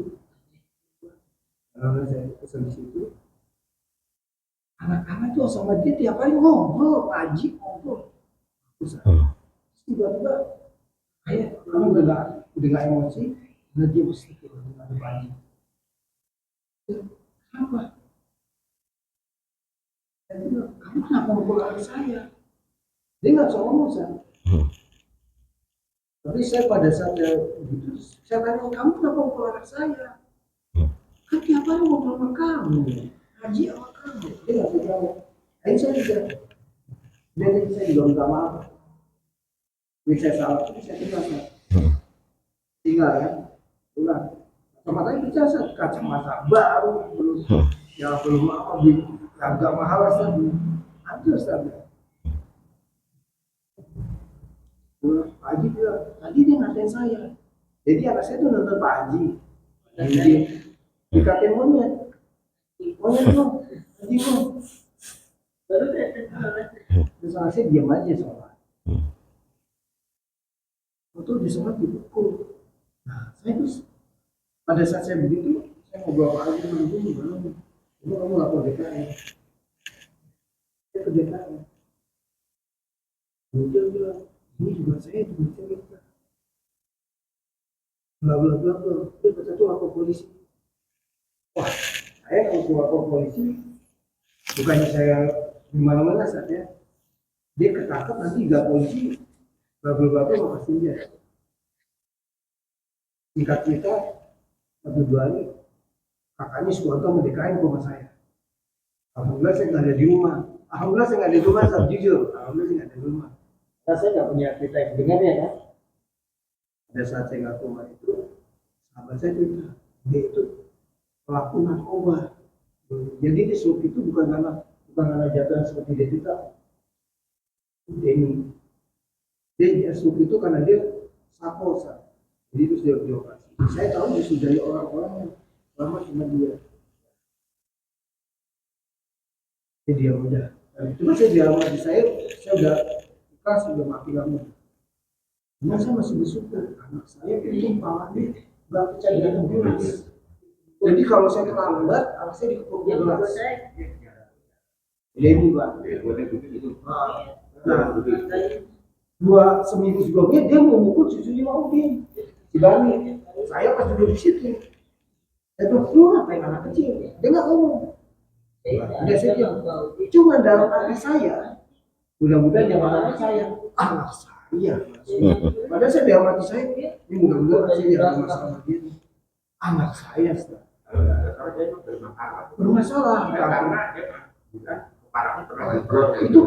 Anak-anak jadi kesel di situ. Anak-anak tuh sama dia tiap hari ngobrol, ngaji ngobrol. Tiba-tiba, ayah, kamu udah nggak emosi, udah dia mesti ada pagi. Kenapa? Saya bilang, kamu kenapa mukul anak saya? Dia nggak bisa ngomong, saya. Tapi saya pada saat begitu, saya tanya, kamu kenapa mukul anak saya? Kan tiap hari ngobrol sama kamu, ngaji sama kamu. Dia nggak bisa jawab. Akhirnya saya juga, saya juga minta maaf. Saya salah, tapi saya tinggal ya, pulang. Kacamatanya biasa, kacamata baru, belum, ya belum apa, agak mahal tadi, hancur tadi. Pak Haji bilang, tadi dia ngatain saya. Jadi anak saya tuh nonton Pak Haji. Dikatain monyet dong, Haji dong. Terus anak saya diam aja sholat. Waktu di sholat dipukul. Nah, saya terus pada saat saya begitu, saya mau bawa Pak Haji dulu gimana? Ini kamu lapor DKM. Saya ke DKM. Dia bilang, ini juga saya juga cerita. Bla bla bla bla. Dia kata tuh lapor polisi. Wah, saya kalau lapor polisi, bukannya saya di mana-mana saatnya. Dia ketangkap nanti nggak polisi, bla bla bla bla makasih dia. Singkat cerita, 1-2 hari, kakaknya Suwanto mendekain rumah saya. Alhamdulillah saya nggak ada di rumah. Alhamdulillah saya nggak ada di rumah, saya jujur. Alhamdulillah saya nggak ada di rumah. Nah, saya nggak punya cerita yang sebenarnya kan. Pada saat saya nggak ke rumah itu, sahabat saya cerita, dia itu pelaku narkoba. Jadi dia sup itu bukan karena jatuhan seperti dia cerita. Dia sup itu karena dia sapo. Jadi terus dia dioperasi. Saya tahu justru dari orang-orang yang lama cuma dia. Jadi dia udah. Cuma saya bilang di saya udah ikhlas, udah mati kamu. Cuma saya masih bersyukur anak saya itu palanya nggak pecah dengan gelas. Jadi kalau saya terlambat, anak saya dikepung gelas. Jadi Pak. Nah, seminggu sebelumnya dia mau mukul cucunya mau Udin. Si Bani. Saya pas duduk di situ. Saya bilang, lu ngapain anak kecil? Dia nggak ngomong. Udah saya diam. Cuma dalam hati saya, mudah-mudahan jangan anak saya. Anak saya. Padahal saya dalam hati saya, ini mudah-mudahan saya jangan masalah begini. Anak saya, bermasalah. Karena parahnya Itu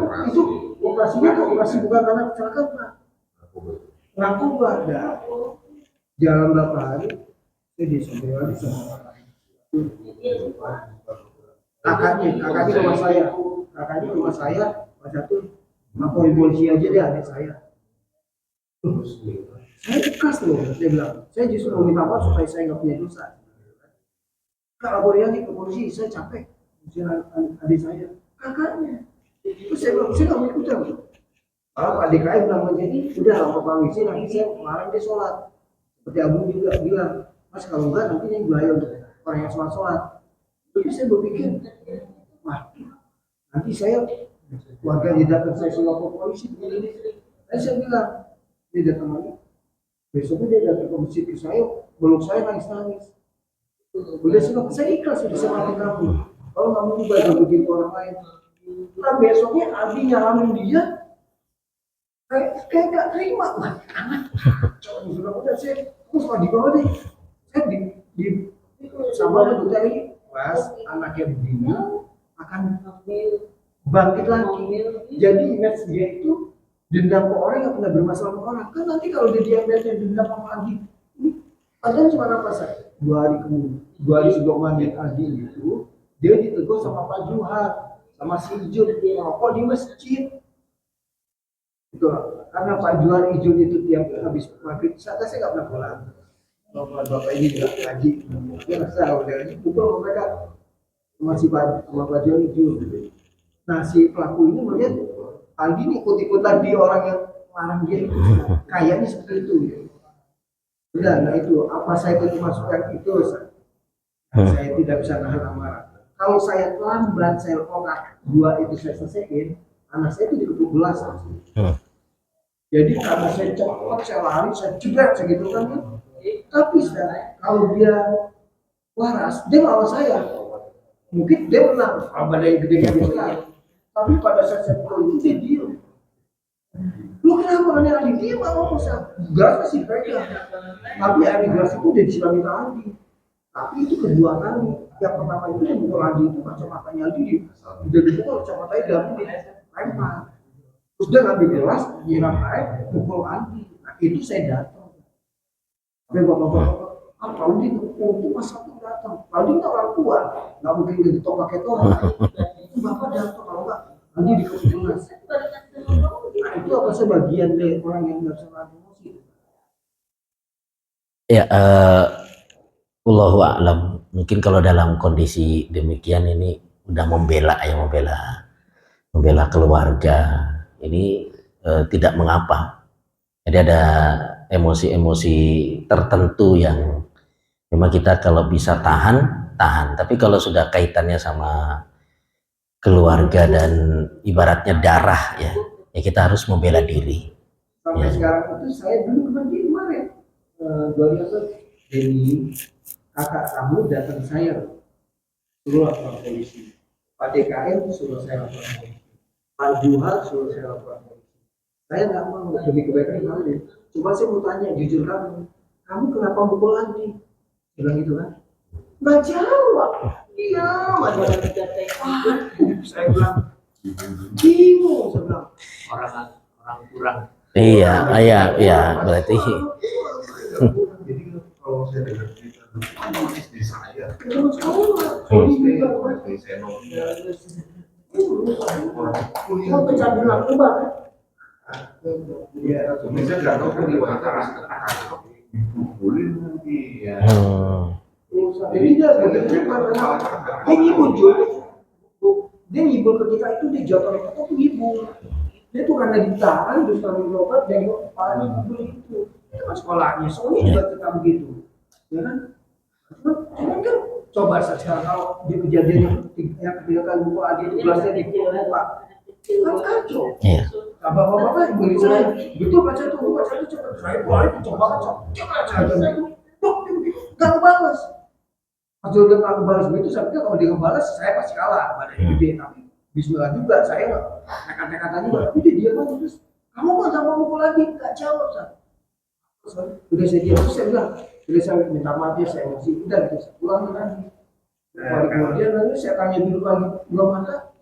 operasinya tuh operasi bukan karena kecelakaan Pak. Narkoba ada. Jalan berapa hari, saya disampai lagi sama kakaknya rumah saya, pas satu lapor polisi aja deh adik saya. Saya ikhlas loh, dia bilang. Saya justru mau minta maaf supaya saya nggak punya dosa. Kalau lapor aja ke polisi, saya capek. Adik saya, kakaknya. Terus saya bilang, saya nggak mau ikutan. Kalau adik saya bilang menjadi, udah lapor polisi, nanti saya kemarin dia sholat. Seperti Abu juga bilang, Mas kalau enggak nanti ini bahaya untuk orang yang sholat. Jadi saya berpikir, wah, nanti saya warga di datang saya lapor polisi begini. Saya bilang, dia datang lagi. Besoknya dia datang ke masjid ke saya, belum saya nangis. Udah saya ikhlas, sudah saya mati kamu. Kalau kamu juga ada begitu orang lain. Nah besoknya Abi nyalamin dia, kayak gak terima. Wah, anak. Sudah udah saya terus di bawah deh. Saya di sama dokter ini, pas anaknya begini akan bangkit lagi. Jadi image dia itu dendam ke orang yang pernah bermasalah sama orang. Kan nanti kalau dia diambilnya dendam sama Adi, padahal cuma apa saya? 2 hari kemudian, 2 hari sebelum mandi Adi itu, dia ditegur sama Pak Juhar, sama si Ijun, rokok di masjid. Itu karena Pak Juhar Ijun itu tiap habis maghrib, saya nggak pernah pulang. Bapak ini juga ngaji, dia nggak tahu dia ini pukul mereka masih sama Pak Juhar Ijun. Nah si pelaku ini melihat Andi ini ikut-ikutan di orang yang marah dia itu, kayaknya seperti itu. Udah, nah itu apa saya itu masukkan itu, saya tidak bisa nahan amarah. Kalau saya lambat, saya lepas 2 itu saya selesaiin, anak saya itu dikepung gelas. Jadi karena saya cepat, saya lari, saya jebret segitu kan. Tapi kalau dia waras, dia lawan saya. Mungkin dia menang, badannya gede-gede sekali. Tapi pada saat saya pukul itu dia diem. Lu kenapa aneh Adi? Dia nggak ngomong, gelas masih pegang. Tapi air gelas itu udah disiramin ke Adi. Tapi itu kedua kali. Yang pertama itu yang mukul Adi itu kacamatanya Adi udah dipukul, kacamatanya diambil dilempar. Terus dia ngambil gelas, nyiram air, mukul Adi. Nah itu saya datang. Tapi bapak-bapak, Pak Udi itu pas satu datang. Pak Udi itu orang tua, nggak mungkin dia ditok pakai tomat. Itu bapak datang, kalau nggak Adi dikasih gelas. Nah itu apa sebagian dari orang yang nggak bisa nahan emosi? Ya, Allahu a'lam. Mungkin kalau dalam kondisi demikian ini udah membela keluarga. Ini tidak mengapa. Jadi ada emosi-emosi tertentu yang memang kita kalau bisa tahan. Tapi kalau sudah kaitannya sama keluarga dan ibaratnya darah ya kita harus membela diri. Sampai sekarang itu saya dulu kemarin 2000 Denny, kakak kamu datang saya suruh lapor polisi. Pak DKM suruh saya lapor polisi. Pak Juhar suruh saya lapor polisi. Saya nggak mau demi kebaikan kamu. Cuma saya mau tanya jujur kamu kenapa mukul Andi? Bilang gitu kan? Nggak jawab. Iya, macam saya bilang bingung, saya bilang orang kurang. Iya, berarti. Jadi kalau saya dengar cerita istri saya, Mau pecandu narkoba kan? Iya, saya nggak tahu kan di antara dipukulin lagi ya. Jadi dia ngibul juga. Dia ngibul ke kita itu dia jatuh ke itu ngibul. Dia tuh karena ditahan terus kami berobat dan kepala ngibul itu. Itu kan sekolahnya, soalnya juga kita begitu, ya kan? Cuman kan coba sekarang kalau di kejadian yang ketiga kali buku adik itu kelasnya di Pak, kan kacau. Iya. Bapak-bapak beli saya, betul baca tuh cepat. Saya boleh coba baca, itu, nggak balas. Pas udah nggak balas begitu, saya pikir kalau dia ngebalas saya pasti kalah, badannya gede. Tapi Bismillah juga, saya nekat-nekatan juga. Tapi dia diam aja terus, kamu nggak sama mukul lagi, nggak jawab saya. Udah saya diam terus saya bilang, udah saya minta maaf ya saya emosi, udah gitu saya pulang lagi. Kemudian lalu saya tanya dulu lagi, belum ada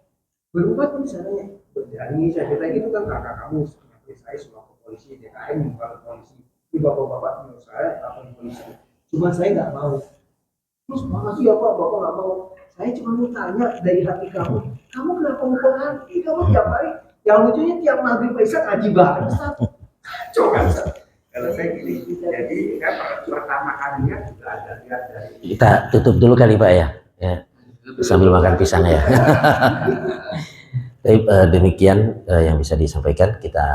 berubah nih saya tanya. Ini saya cerita gitu kan kakak kamu seperti saya semua ke polisi DKM bukan polisi ini bapak-bapak menurut saya apa di polisi cuma saya nggak mau terus makasih ya pak bapak nggak mau saya cuma mau tanya dari hati kamu kenapa mukul hati kamu tiap hari yang lucunya tiap maghrib Isya ngaji banget Coba kalau saya gini jadi kan pertama kalinya juga ada lihat dari Kita tutup dulu kali Pak ya, sambil makan pisang ya. Tapi demikian yang bisa disampaikan, kita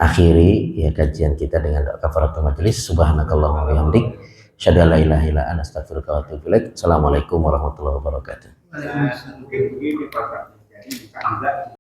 akhiri ya kajian kita dengan doa kafaratul majelis. Subhanakallahumma wa bihamdik, asyhadu an la ilaha illa anta, astaghfiruka wa atubu ilaik. Assalamualaikum warahmatullahi wabarakatuh. mungkin begini Pak, jadi bisa juga